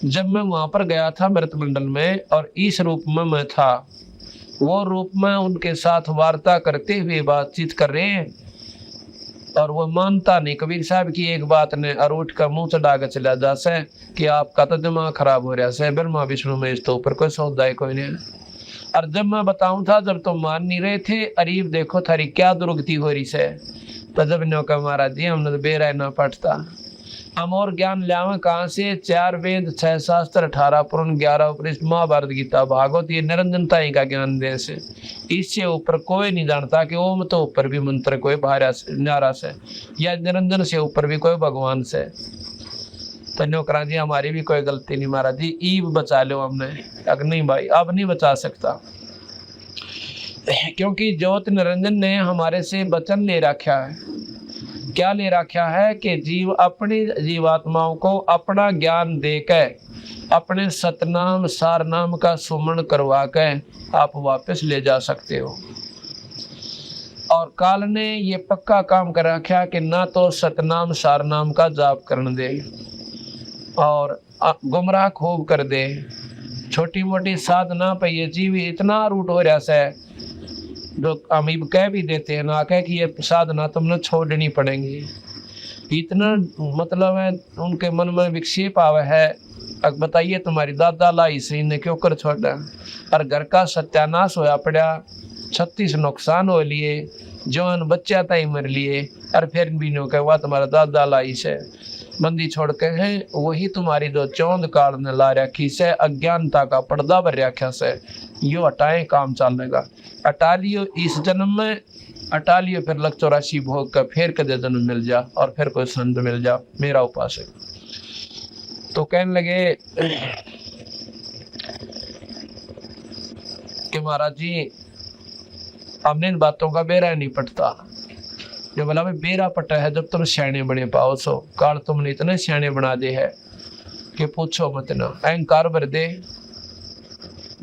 जब मैं वहां पर गया था मृतमंडल में और इस रूप में मैं था, वो रूप में उनके साथ वार्ता करते हुए बातचीत कर रहे हैं, और वो मानता नहीं। कबीर साहब की एक बात ने अरूट का मुंह चढ़ा कर चला जा से कि आपका तो दिमाग खराब हो रहा है, ब्रह्मा विष्णु में इस तो ऊपर कोई सौदा है कोई नहीं। और जब मैं बताऊं था, जब तुम मान नहीं रहे थे, अरीब देखो थारी क्या दुर्गति हो रही से। तो जब नो का महाराज जी हमने तो बेरा ना पढ़ता, हम और ज्ञान लियावा कहाँ से? 4 वेद 6 शास्त्र 18 पुराण 11 उपनिषद महाभारत गीता भागवत, ये निरंजनता ही का ज्ञान दे से। इससे ऊपर कोई नहीं जानता कि ओम तो ऊपर भी मंत्र कोई बाहर नारा से, या निरंजन से ऊपर भी कोई भगवान से। तो नौकरा जी हमारी भी कोई गलती नहीं महाराज जी, ईब बचा लो हमने। अगर नहीं भाई अब नहीं बचा सकता, क्योंकि ज्योत निरंजन ने हमारे से वचन ले रखा है। क्या ले रखा है कि जीव अपनी जीवात्माओं को अपना ज्ञान देकर अपने सतनाम सार नाम का सुमरण करवा के आप वापस ले जा सकते हो। और काल ने ये पक्का काम कर रखा कि ना तो सतनाम सार नाम का जाप करने दे और गुमराह खूब कर दे। छोटी मोटी साधना पे ये जीव इतना रूट हो रहा है, जो हम कह भी देते हैं ना, कह कि ये साधना तुमने छोड़नी पड़ेगी। इतना मतलब है उनके मन में विक्षेप आवे है। अब बताइए तुम्हारी दादा लाई सही ने क्यों कर छोड़ा, और घर का सत्यानाश होया पड़ा, 36 नुकसान हो लिए, जवान बच्चा ताई मर लिए, और फिर भी नो कहवा तुम्हारा दादा लाई से। बंदी छोड़ के है वही तुम्हारी जो चौंद काल ने ला रखी से अज्ञानता का पर्दा भर रखा से यो हटाए काम चलेगा। हटा लियो इस जन्म में, हटा लियो फिर लग 84 भोग का फिर कदे जन्म मिल जा और फिर कोई संत मिल जा मेरा उपासक। तो कहने लगे कि महाराज जी हमने इन बातों का बेरा नहीं पटता। जो बोला भाई बेरा पटा है जब तुम सियाने बने पाओ सो, काल तुमने इतने सियाने बना दे है कि पूछो मत ना। अहंकार भर दे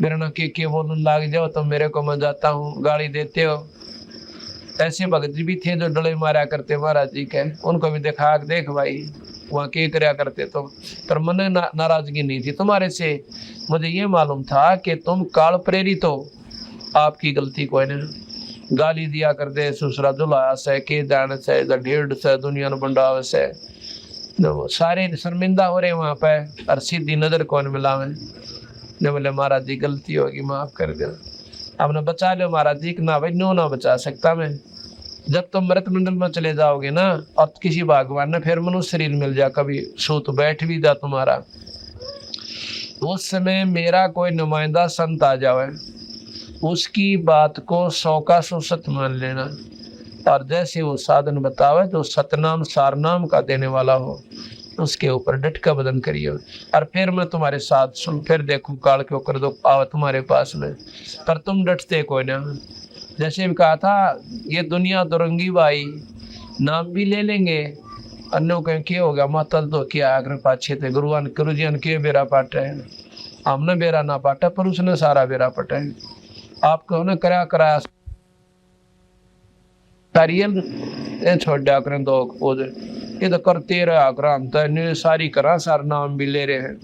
मेरा ना के बोलने लाग जाओ तो मेरे को मैं जाता हूँ गाली देते हो। ऐसे भगत जी भी थे जो डले मारा करते महाराज जी के, उनको भी देखा देख भाई वहाँ के करया करते तो, पर मन नाराजगी नहीं थी तुम्हारे से। मुझे ये मालूम था कि तुम काल प्रेरित हो, आपकी गलती कोई नहीं। गाली दिया कर दे सुसरा दुलाया से के जान से ढेड़ से दुनिया न बंडावे से, तो सारे शर्मिंदा हो रहे वहाँ पे और सीधी नजर कौन मिलावे। जो बोले महाराज जी गलती होगी माफ कर दो, आपने बचा लो महाराज जी। ना भाई नो ना बचा सकता मैं। जब तुम मृत मंडल में चले जाओगे ना और किसी भगवान ने फिर मनुष्य शरीर मिल जा, कभी सूत बैठ भी जा तुम्हारा, उस समय मेरा कोई नुमाइंदा संत आ जावे, उसकी बात को 100 का 100 सत्य मान लेना। और जैसे वो साधन बतावे तो सतनाम सारनाम का देने वाला हो, उसके ऊपर डट का बदन करिए। और फिर मैं तुम्हारे साथ सुन फिर देखूं काल के ऊपर दो आवा तुम्हारे पास में, पर तुम डटते कोई ना। जैसे भी कहा था ये दुनिया दुरंगी भाई, नाम भी ले लेंगे अन्यों कहीं क्या होगा मातल तो क्या आग्रह पाछे थे गुरुआन गुरुजी के बेरा पाटे है। हमने बेरा ना पाटा पर उसने सारा बेरा पटा है। आपको ने कराया तारियल छोड़ दिया करें दो ये तो करते रहा कर सारी करा सारा नाम भी ले रहे हैं,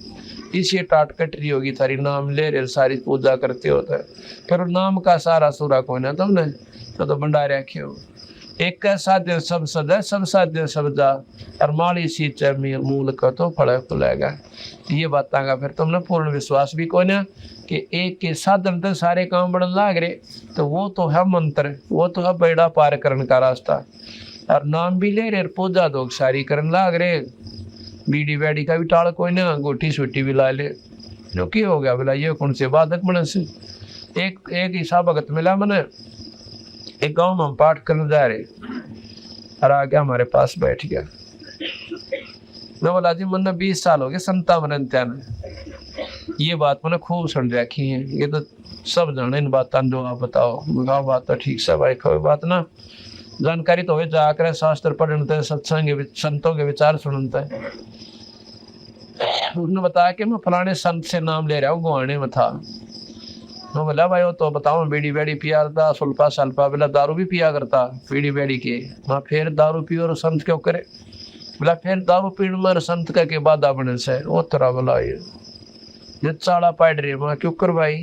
इसी टाट कटरी होगी थारी नाम ले रहे सारी पूजा करते होता है। फिर नाम का सारा सूरा कौन है तुमने तो भंडारे रखे हो। एक साध्य सब सदा सब साध्य सब जा और माली सींचे मूल का तो फल फुलेगा। ये बातें का फिर तुमने पूर्ण विश्वास भी कौन है कि एक के साधन तो सारे काम बढ़ने लाग रहे, तो वो तो है मंत्र, वो तो है बेड़ा पार करने का रास्ता। और नाम भी ले रहे पूजा तो सारी करने लाग रहे, बीड़ी बैड़ी का भी टाल कोई ना, गोटी सोटी भी ला ले। जो की हो गया बोला ये कौन से बाधक बने से। एक ईसा भगत मिला मैंने, एक गांव में हम पाठ करने जा रहे और आ गया हमारे पास बैठ गया। मैं बोला जी मैंने 20 साल हो गए संता मनत्या ने, ये बात मैंने खूब सुन रखी है, ये तो सब जाने इन बात जो आप बताओ। बात तो ठीक से भाई कोई बात ना जानकारी तो जाकर शास्त्र पढ़ते सत्संग संतों के विचार सुनते हैं। उसने बताया कि मैं फलाने संत से नाम ले रहा हूँ गुआने में था। मैं बोला भाई वो तो बताओ बीड़ी बेड़ी पिया करता सुल्फा सल्फा, बोला दारू भी पिया करता बीड़ी बेड़ी के। मैं फिर दारू पियो और संत क्यों करे, बोला फिर दारू पीने में संत का के बाधा बने से वो तरह बोला ये चाड़ा पाड़ रही मैं क्यों कर भाई।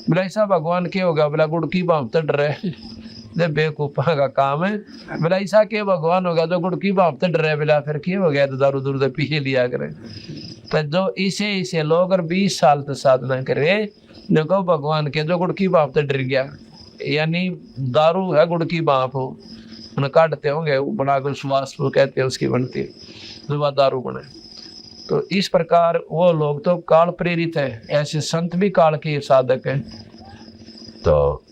बोला ऐसा भगवान के होगा, बोला गुड़ की बाप तो डरे जब बेवकूफा का काम है। बोला ऐसा के भगवान होगा जो गुड़ की बाप तो डरे, बोला फिर क्या हो गया तो दारू दूर पी लिया करे। तो जो इसे लोग अगर 20 साल तक साधना करे देखो भगवान के जो गुड़ की बाप तो डर गया, यानी दारू है गुड़ की बाप हो उन्हें काटते होंगे बनाकर सुवास वो कहते हैं उसकी बनती जो बात दारू बने। तो इस प्रकार वो लोग तो काल प्रेरित है, ऐसे संत भी काल के साधक हैं। तो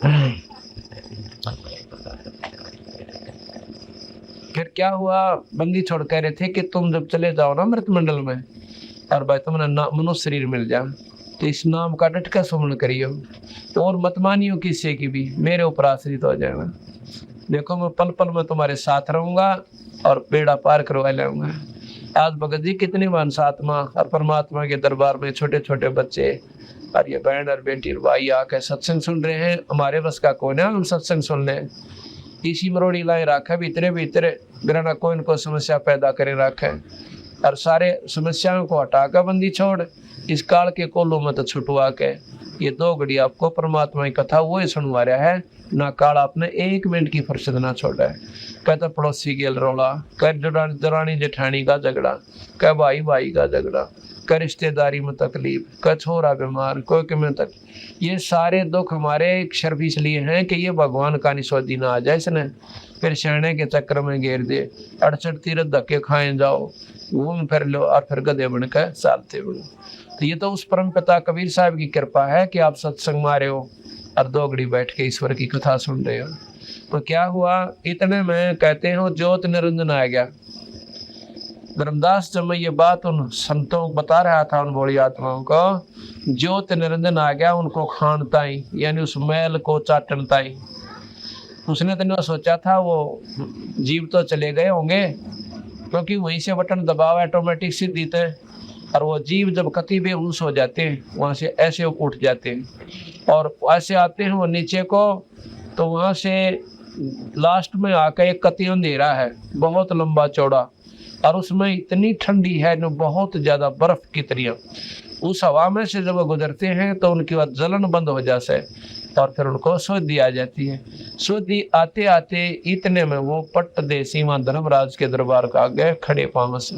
फिर क्या हुआ, बंदी छोड़ कह रहे थे कि तुम जब चले जाओ ना मृत मंडल में और भाई तुमने मनुष्य शरीर मिल जाए तो इस नाम का डट का सुमरण करियो और मत मानियो किसी की भी, मेरे ऊपर आश्रित हो जाएगा। देखो मैं पल पल में तुम्हारे साथ रहूंगा और बेड़ा पार करवा लाऊंगा। आज भगत जी कितनी मानस आत्मा और परमात्मा के दरबार में छोटे छोटे बच्चे और ये बहन और बेटी और भाई आके सत्संग सुन रहे हैं। हमारे बस का कौन है हम सत्संग सुन लें, इसी मरोड़ी लाए रखा भीतरे बिना कोई इनको समस्या पैदा करे रखे और सारे समस्याओं को हटाकर बंदी छोड़ इस काल के कोलों में तो छुटवा के ये 2 घड़ी आपको परमात्मा की कथा वो ही सुनवा रहा है ना। काल आपने 1 मिनट की फुर्सत ना छोड़ा है। कहता पड़ोसी गेल रोला, कह दरानी जेठानी का झगड़ा, कह भाई का झगड़ा, क रिश्तेदारी में तकलीफ, क छोरा बीमार, कोई के में तक, ये सारे दुख हमारे सिर्फ इसलिए हैं कि ये भगवान का निस्वादी ना आ जाए इसने, फिर शहने के चक्कर में घेर दे, 68 तीरथ धक्के खाए जाओ, घूम फिर लो और फिर गधे बनकर चालते बनो। तो ये तो उस परम पिता कबीर साहब की कृपा है कि आप सत्संग में आ रहे हो और 2 घड़ी बैठ के ईश्वर की कथा सुन रहे हो। तो क्या हुआ, इतने में कहते हो ज्योत निरंजन आ गया। धर्मदास जब मैं ये बात उन संतों को बता रहा था, उन भोली आत्माओं को, ज्योत निरंजन आ गया उनको खानता ही, यानी उस मैल को चाटनता ही। उसने तो सोचा था वो जीव तो चले गए होंगे, क्योंकि वहीं से बटन दबाव ऑटोमेटिक सीधी थे, और वो जीव जब कति बेहोश हो जाते हैं वहाँ से ऐसे उठ जाते हैं और ऐसे आते हैं वो नीचे को, तो वहाँ से लास्ट में आकर एक कति अंधेरा है बहुत लंबा चौड़ा, और उसमें इतनी ठंडी है न बहुत ज़्यादा बर्फ की तरह। उस हवा में से जब वो गुजरते हैं तो उनकी वह जलन बंद हो जाती है और फिर उनको शुद्धि आ जाती है। शुद्धि आते आते इतने में वो पट्ट देसी वहाँ धर्मराज के दरबार का आगे खड़े पाँव से।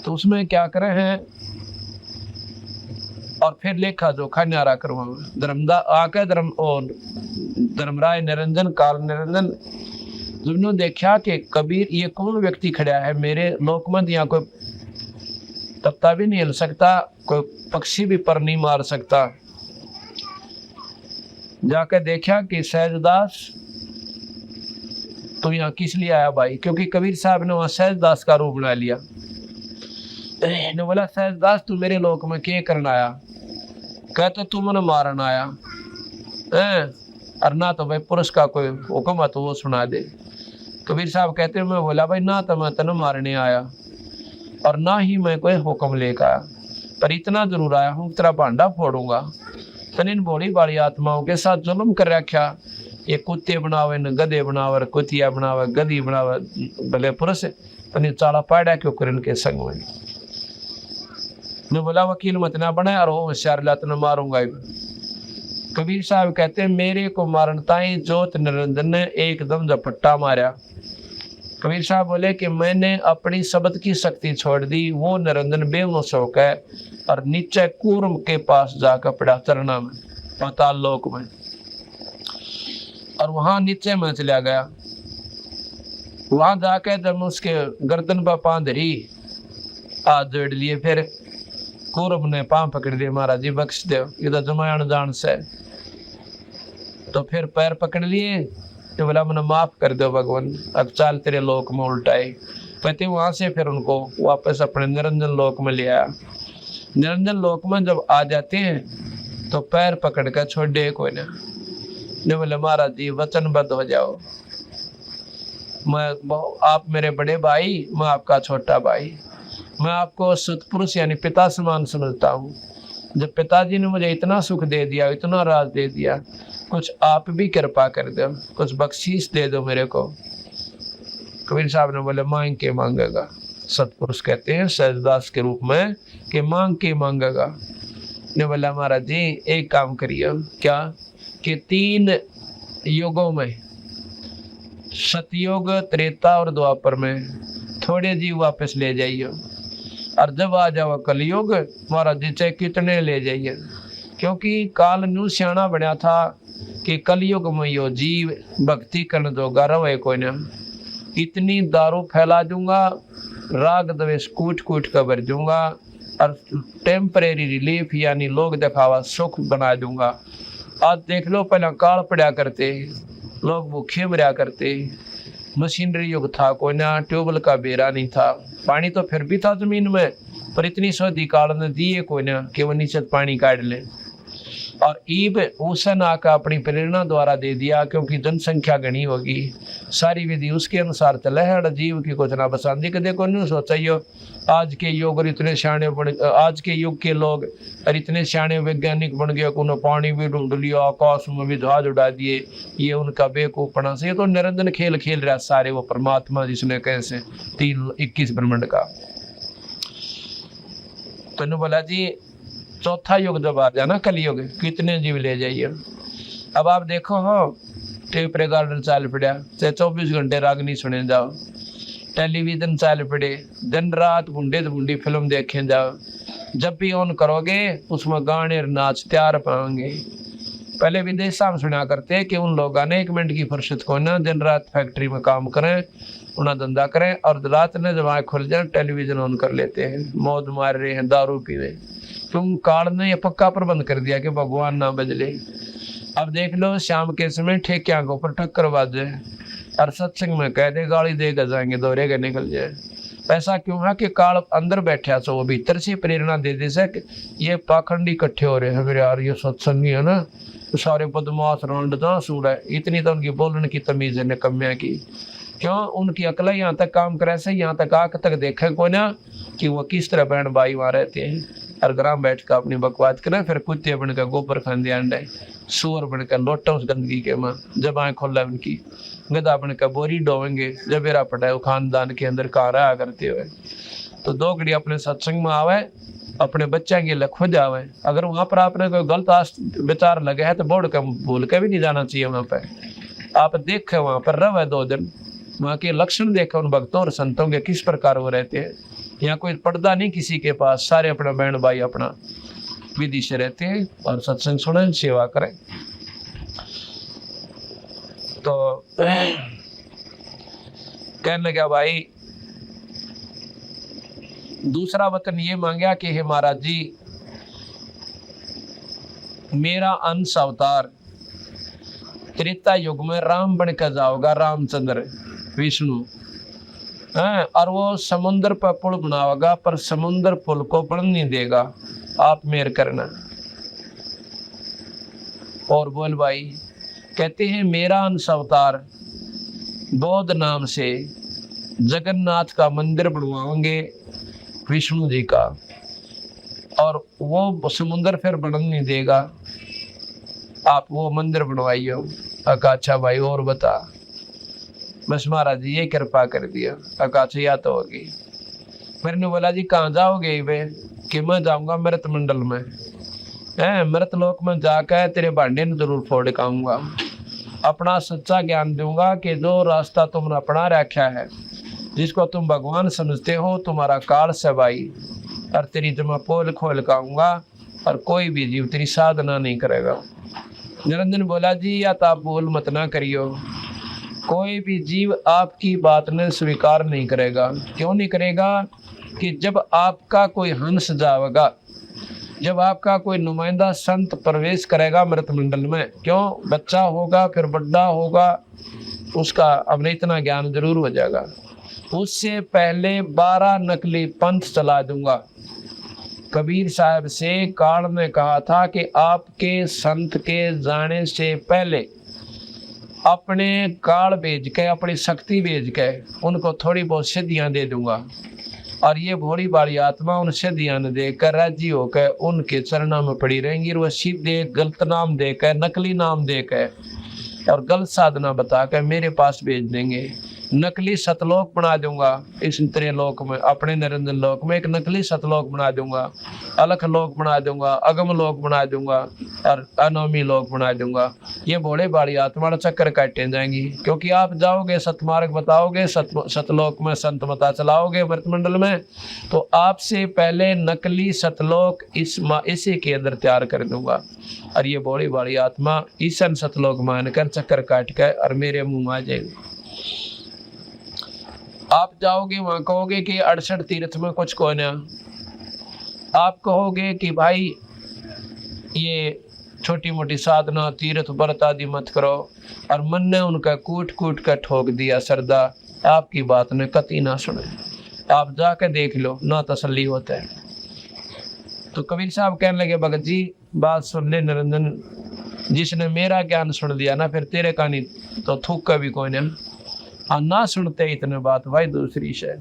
तो उसमें क्या करे हैं और फिर लेखा जोखा न्यारा करवा धर्मराय निरंजन काल निरंजन जिन्होंने देखा कि कबीर ये कौन व्यक्ति खड़ा है मेरे लोकमंद, यहाँ कोई तत्ता भी नहीं हिल सकता, कोई पक्षी भी पर नहीं मार सकता। जाकर देखा कि सहजदास तो यहाँ किस लिए आया भाई, क्योंकि कबीर साहब ने वहाँ सहजदास का रूप बना लिया। ने बोला सहजदास तू मेरे लोक में क्या करना आया? कहते तू मैंने मारन आया है, और ना तो भाई पुरुष का कोई हुक्म है तो वो सुना दे। कबीर साहब कहते मैं बोला भाई ना तो मैं तेन मारने आया और ना ही मैं कोई हुक्म लेकर आया, पर इतना जरूर आया हूँ तेरा भांडा फोड़ूंगा। तन इन भोली बाली आत्माओं के साथ जुल्म कर रखा, ये कुत्ते बनावे न गधे बनावे, कुतिया बनावे गधी बनावे, भले पुरुष तन चाला पाड़ा क्यों कर इनके संग में। ने बोला वकील मत ना बने और वो होशियार ला तेन मारूंगा। कबीर साहब कहते हैं मेरे को मारन ताई ज्योत निरंजन ने एकदम झपट्टा मारा। कबीर साहब बोले कि मैंने अपनी शब्द की शक्ति छोड़ दी, वो निरंजन बेहोश होकर और नीचे कूर्म के पास जाकर पड़ा चरना में, पाताल लोक में, और वहां नीचे में चला गया। वहां जाकर जब उसके गर्दन पर पांव धरी, हाथ जोड़ लिए, फिर कौरव ने पांव पकड़ लिए, महाराज जी बख्श दो इधर जमायण जान से। तो फिर पैर पकड़ लिए तो बोला मैंने माफ कर दो भगवान, अब चाल तेरे लोक में उल्टाए। कहते वहां से फिर उनको वापस अपने निरंजन लोक में ले आया। निरंजन लोक में जब आ जाते हैं तो पैर पकड़ कर छोड़ दे कोई ना। ने बोले महाराज जी वचनबद्ध हो जाओ, मैं आप मेरे बड़े भाई, मैं आपका छोटा भाई, मैं आपको सतपुरुष यानी पिता समान समझता हूँ। जब पिताजी ने मुझे इतना सुख दे दिया, इतना राज दे दिया, कुछ आप भी कृपा कर दो, कुछ बख्शीश दे दो मेरे को। कबीर साहब ने बोले मांग के मांगेगा। सतपुरुष कहते हैं सहजदास के रूप में कि मांग के मांगेगा। ने बोला महाराज जी एक काम करिए, क्या कि 3 युगों में, सतयुग, त्रेता और द्वापर में थोड़े जीव वापस ले जाइए, और जब आ जाओ कलयुग महाराज जी चाहे कितने ले जाइए, क्योंकि काल न्यू सियाणा बनया था कि कलयुग में यो जीव भक्ति करने जोगा रहे कोई ना। इतनी दारू फैला दूंगा, राग द्वेष कूट कूट कर भर दूंगा, और टेम्परेरी रिलीफ यानी लोग दिखावा सुख बना दूंगा। आज देख लो पहले काल पड़ा करते, लोग भूखे मरा करते, मशीनरी युग था कोई ना, ट्यूबवेल का बेरा नहीं था, पानी तो फिर भी था जमीन में, पर इतनी शोधी काल ने दिए कोई ना कि वो नीचे पानी काट ले। और ईब उसन आकर अपनी प्रेरणा द्वारा दे दिया, क्योंकि जनसंख्या घनी होगी, सारी विधि उसके अनुसार चले है, जीव की कुछ ना बसांदी के देखो नहीं सोचा आज के युग और इतने सियाणे बन, आज के युग के लोग और इतने सियाणे वैज्ञानिक बन गए, उन्होंने पानी भी ढूंढ लिया, आकाश में भी जहाज उड़ा दिए, ये उनका बेवकूफपना से। ये तो निरंजन खेल खेल रहा सारे वो परमात्मा जिसने कैसे 21 ब्रह्मांड का। तो बोला जी चौथा युग जब आ जाना कलयुग, कितने जीव ले जाइए। अब आप देखो हो टेप रिकॉर्डर चाल पड़ा, चाहे 24 घंटे राग नहीं सुने जाओ, टेलीविजन चल पड़े, दिन रात बूढ़े तो बूढ़ी फिल्म देखें जाओ। जब भी ऑन करोगे उसमें गाने और नाच तैयार पाएंगे। पहले विदेश में सुना करते कि उन लोगों ने 1 मिनट की फुर्सत को ना दिन रात फैक्ट्री में काम करें, उन्हें धंधा करें और रात में जब आँख खुल जाए टेलीविजन ऑन कर लेते हैं, मौज मार रहे हैं, दारू पी रहे। तुम काल ने ये पक्का प्रबंध कर दिया कि भगवान ना बदले। अब देख लो शाम के समय ठेकिया के ऊपर टक्कर बाजे और सत्संग में कह दे गाली देकर जाएंगे, दौरे का निकल जाए। ऐसा क्यों है कि काल अंदर बैठा सो वो भीतर से प्रेरणा दे दे से ये पाखंडी इकट्ठे हो रहे हैं मेरे यार, ये सत्संगी है ना, तो सारे बदमाश रौंड ना सूढ़ है। इतनी तो उनकी बोलने की तमीज है निकम्या की। क्यों? उनकी अकल यहाँ तक काम करे से यहाँ तक आग तक देखे को ना कि वो किस तरह बहन भाई वहाँ रहते हैं और ग्राम बैठ कर अपनी बकवास करें। फिर कुत्ते बनकर गोबर खाने अंडे, सुअर बनकर लोटा उस गंदगी के माँ जब आँख खोला उनकी, गधा बनकर बोरी डोवेंगे जब मेरा पटाए खानदान के अंदर कहाँ रहा करते हुए। तो 2 घड़ी अपने सत्संग में आवे, अपने बच्चे के लिए खुद आवे। अगर वहाँ पर आपने कोई गलत विचार लगे है तो बोर्ड का भूल के भी नहीं जाना चाहिए। वहाँ पर आप देखे, वहाँ पर रहे 2 दिन, वहाँ के लक्षण देखे उन भक्तों और संतों के किस प्रकार वो रहते हैं। यहाँ कोई पर्दा नहीं किसी के पास, सारे अपना बहन भाई अपना विधि से रहते हैं और सत्संग सुने, सेवा करें। तो कहने लगा भाई दूसरा वचन ये मांगा कि हे महाराज जी, मेरा अंश अवतार त्रेता युग में राम बन कर जाओगा, रामचंद्र विष्णु, और वो समुद्र पर पुल बनाओगा, पर समुद्र पुल को बन नहीं देगा, आप मेहर करना। और बोल भाई, कहते हैं मेरा अंश अवतार बौद्ध नाम से जगन्नाथ का मंदिर बनवाओगे विष्णु जी का, और वो समुद्र फिर बन नहीं देगा, आप वो मंदिर बनवाइयो। अच्छा भाई और बता। बस महाराज जी ये कृपा कर दिया। अच्छा या तो होगी। मैंने बोला जी कहाँ जाओगे वे? कि मैं जाऊंगा मृत मंडल में, मृत लोक में जाकर तेरे भांडे ने जरूर फोड़ खाऊंगा, अपना सच्चा ज्ञान दूंगा कि जो रास्ता तुमने अपना रखा है, जिसको तुम भगवान समझते हो, तुम्हारा काल से भाई, और तेरी जमा पोल खोल खाऊंगा और कोई भी जीव तेरी साधना नहीं करेगा। निरंजन बोला जी या तो आप बोल मत ना करियो, कोई भी जीव आपकी बात ने स्वीकार नहीं करेगा। क्यों नहीं करेगा? कि जब आपका कोई हंस जाएगा, जब आपका कोई नुमाइंदा संत प्रवेश करेगा मृत मंडल में, क्यों? बच्चा होगा फिर बड़ा होगा, उसका अब इतना ज्ञान जरूर हो जाएगा। उससे पहले 12 नकली पंथ चला दूंगा। कबीर साहब से काल ने कहा था कि आपके संत के जाने से पहले अपने काल भेज के, अपनी शक्ति भेज के उनको थोड़ी बहुत सिद्धियां दे दूंगा, और ये भोली भाली आत्मा उन सिद्धियां न देकर राजी होकर उनके चरणों में पड़ी रहेंगी। वह सीधे गलत नाम देकर, नकली नाम देकर और गलत साधना बताकर मेरे पास भेज देंगे। नकली सतलोक बना दूंगा इस त्रिलोक में, अपने निरंजन लोक में एक नकली सतलोक बना दूंगा, अलख लोक बना दूंगा, अगम लोक बना दूंगा और अनोमी लोक बना दूंगा। ये भोले भाली आत्मा चक्कर काटे जाएंगी, क्योंकि आप जाओगे सतमार्ग बताओगे, सतलोक में संत मता चलाओगे मृतमंडल में, तो आपसे पहले नकली सतलोक इसी के अंदर तैयार कर दूंगा, और ये भोली भाली आत्मा ईसन सतलोक मानकर चक्कर काट कर और मेरे मुंह में आ जाएगी। आप जाओगे वहां कहोगे कि 68 तीर्थ में कुछ कौन है, आप कहोगे कि भाई ये छोटी मोटी साधना तीर्थ व्रत आदि मत करो, और मन ने उनका कूट कूट कर ठोक दिया श्रद्धा, आपकी बात ने कति ना सुने। आप जाकर देख लो, ना तसल्ली होता है। तो कबीर साहब कहने लगे भगत जी बात सुन ले निरंजन, जिसने मेरा ज्ञान सुन लिया ना, फिर तेरे का नहीं तो थूक का भी कोई ना, ना सुनते इतने बात भाई दूसरी शे।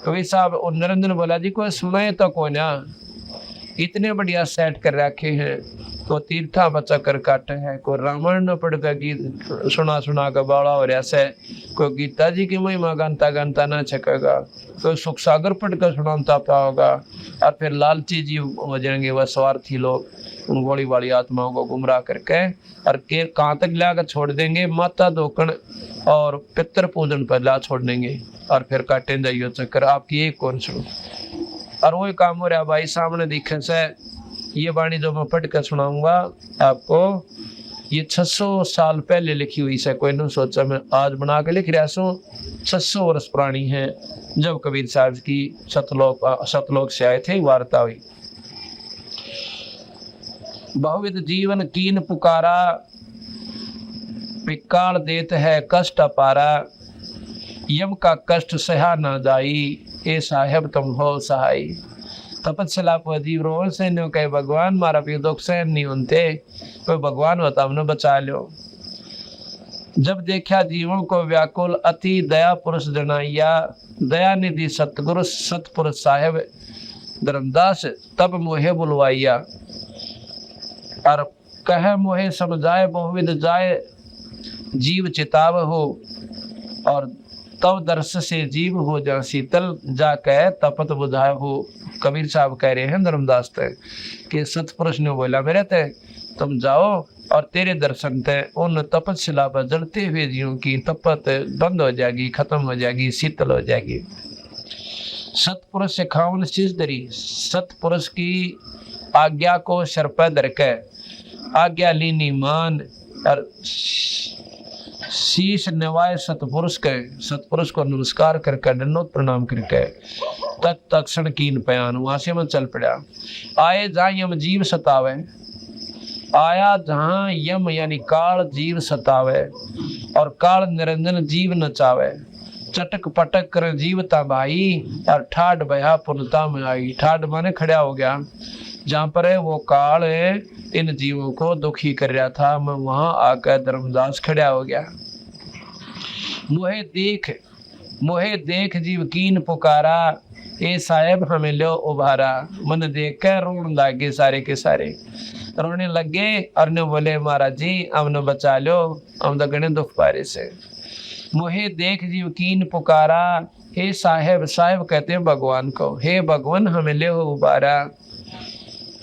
कबीर साहब और निरंजन बोला जी कोई सुने तो कोई ना, इतने बढ़िया सेट कर रखे हैं, को तीर्था बचा कर काटे है, को रामायण न पढ़ कर गीत सुना कर बाड़ा हो रहा से, कोई गीता जी की महिमा गानता गानता ना छकेगा, कोई सुख सागर पढ़ कर सुनाता पाओगा, और फिर लालची जीव हो जाएंगे वह स्वार्थी लोग, उन गोली वाली आत्माओं को गुमराह करके और के कहाँ तक लाकर छोड़ देंगे। माता धोकन और पितर पूजन पर ला छोड़ देंगे और फिर काटे जाइयो चक्कर, आपकी एक कौन सुनो। और वही काम हो रहा भाई सामने दिखे से। ये वाणी जो मैं पढ़ कर सुनाऊंगा आपको, ये 600 साल पहले लिखी हुई से, कोई नहीं सोचा मैं आज बना के लिख रहा हूँ। 600 वर्ष पुरानी है, जब कबीर साहब की सतलोक से आए थे वार्ता हुई। बहुविध जीवन कीन पुकारा, पिकाल देत है कष्ट अपारा, यम का कष्ट सहा ना जाई, ए साहेब तुम हो सहाय। तपस्या जीव रोल से न्यो कहे भगवान मारा भी दुख सहन नहीं होते, कोई भगवान होता हमने बचा लो। जब देखा जीवों को व्याकुल, अति दया पुरुष जनाइया, दया निधि सतगुरु सतपुरुष साहेब धर्मदास, तब मोहे बुलवाइया। और कह मोहे समझाए बहुविध जाए, जीव चिताव हो, और तब दर्श से जीव हो जा शीतल, जा कह तपत बुझाए हो। कबीर साहब कह रहे हैं धर्मदास ते कि सतपुरुष ने बोला मेरे ते तुम जाओ और तेरे दर्शन ते उन तपस्या पर जलते हुए जीवों की तपत बंद हो जाएगी, खत्म हो जाएगी, शीतल हो जाएगी। सतपुरुष से खावन शीश धरी, सतपुरुष की आज्ञा को सर पर धर के आज्ञा लीनी मान, और शीश नवाए सतपुरुष के, सतपुरुष को नमस्कार करके दंडोत प्रणाम करके तत्क्षण कीन पयान, वहां से मैं चल पड़ा। आए जहाँ यम जीव सतावे, आया जहाँ यम यानी काल जीव सतावे, और काल निरंजन जीव नचावे। चटक पटक कर जीवता भाई, और ठाड बया पुनता में आई। ठाड माने खड़ा हो गया, जहाँ पर है वो काल इन जीवों को दुखी कर रहा था, मैं वहां आकर धर्मदास खड़ा हो गया। मोहे देख जीव कीन पुकारा, ए साहेब हमें लो उभारा। मन देख कर रोन लागे सारे के सारे, रोने लगे और ने बोले महाराज जी हमने बचा लो, हम तो गणे दुख पारे से। मोहे देख जीव कीन पुकारा, हे साहेब, साहेब कहते हैं भगवान को, हे भगवान हमें ले उबारा।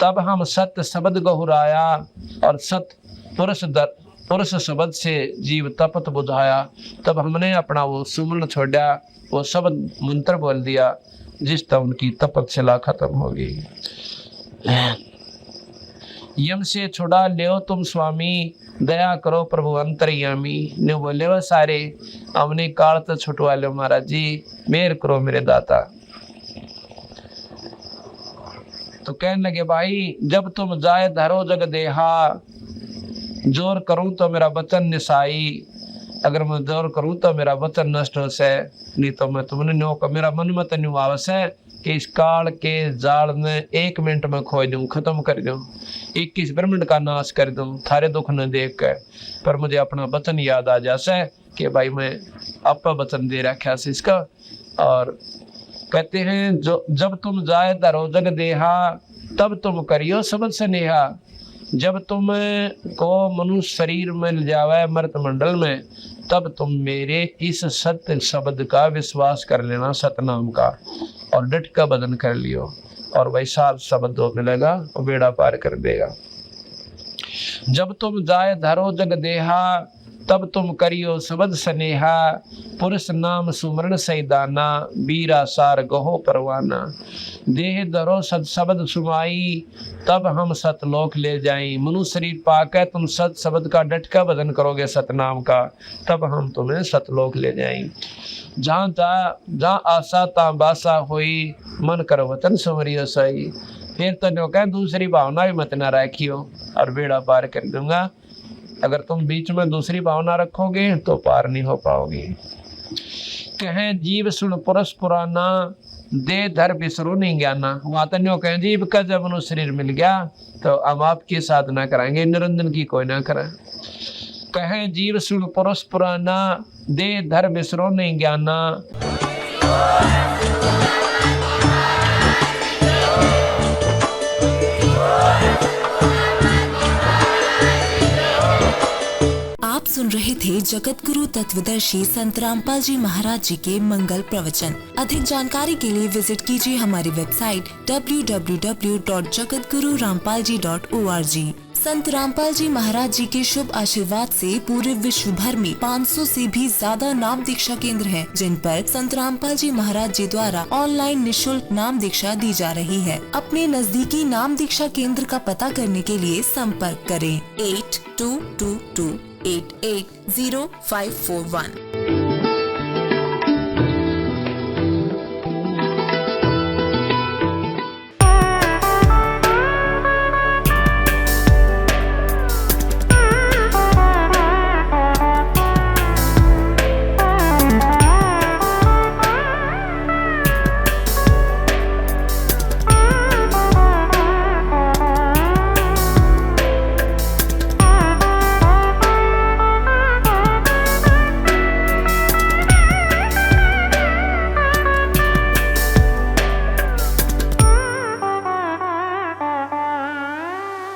तब हम सत्य शब्द गहुराया, और सत्य पुरुष शब्द से जीव तपत बुझाया। तब हमने अपना वो सुमन छोड़ा, वो शब्द मंत्र बोल दिया, जिस तब उनकी तपस्या खत्म हो गई। यम से छुड़ा ले तुम स्वामी, दया करो प्रभु अंतर्यामी। ने बोले वो सारे हमने काल तो छुटवा लो महाराज जी, मेहर करो मेरे दाता। तो कहने लगे भाई जब तुम जाए धरो जग देहा, जोर करूं तो मेरा वचन निसाई। अगर मैं जोर करूं तो मेरा वचन नष्ट हो से, नहीं तो मैं तुमने न्यो का मेरा मन मत न्यू आवस है कि इस काल के जाल में 1 मिनट में खो दूं, खत्म कर दूं, 21 ब्रह्मांड का नाश कर दूं थारे दुख न देख कर। पर मुझे अपना वचन याद आ जासे कि भाई मैं आपका वचन दे रखा से इसका। और कहते हैं जो जब तुम जाए धरो जग देहा, तब तुम करियो सबद स्नेहा। जब तुम को मनुष्य शरीर में जावे मृत मंडल में, तब तुम मेरे इस सत्य शब्द का विश्वास कर लेना, सतनाम का, और डट का बदन कर लियो, और वैसा शब्द मिलेगा और बेड़ा पार कर देगा। जब तुम जाए धरो जग देहा, तब तुम करियो सबद स्नेहा। पुरुष नाम सुमरण सैदाना, बीरा सार गहो परवाना। देह धरो सद शब्द सुमाई, तब हम सतलोक ले जाएं। मनुष्य शरीर पाकर तुम सत शब्द का डट का बदन करोगे सतनाम का, तब हम तुम्हें सतलोक ले जाएं। जहाँ आशा ता बासा हुई, मन कर वतन सुमरियो सही। फिर तो नो कह दूसरी भावना भी मत ना रखियो, और बेड़ा पार कर दूंगा। अगर तुम बीच में दूसरी भावना रखोगे तो पार नहीं हो पाओगे। कहें जीव सुन पुरुष पुराना, दे धर बिसरो नहीं ज्ञाना। वातन्यों कहें जीव का जब मनुष्य शरीर मिल गया तो हम आपकी साधना कराएंगे, निरंजन की कोई ना करें। कहें जीव सुन पुरुष पुराना, दे धर बिसरो नहीं ज्ञाना। सुन रहे थे जगत गुरु तत्वदर्शी संत रामपाल जी महाराज जी के मंगल प्रवचन। अधिक जानकारी के लिए विजिट कीजिए हमारी वेबसाइट www.jagatgururampalji.org। संत रामपाल जी महाराज जी के शुभ आशीर्वाद से पूरे विश्व भर में 500 से भी ज्यादा नाम दीक्षा केंद्र हैं, जिन पर संत रामपाल जी महाराज जी द्वारा ऑनलाइन निशुल्क नाम दीक्षा दी जा रही है। अपने नजदीकी नाम दीक्षा केंद्र का पता करने के लिए संपर्क करें 8222880541।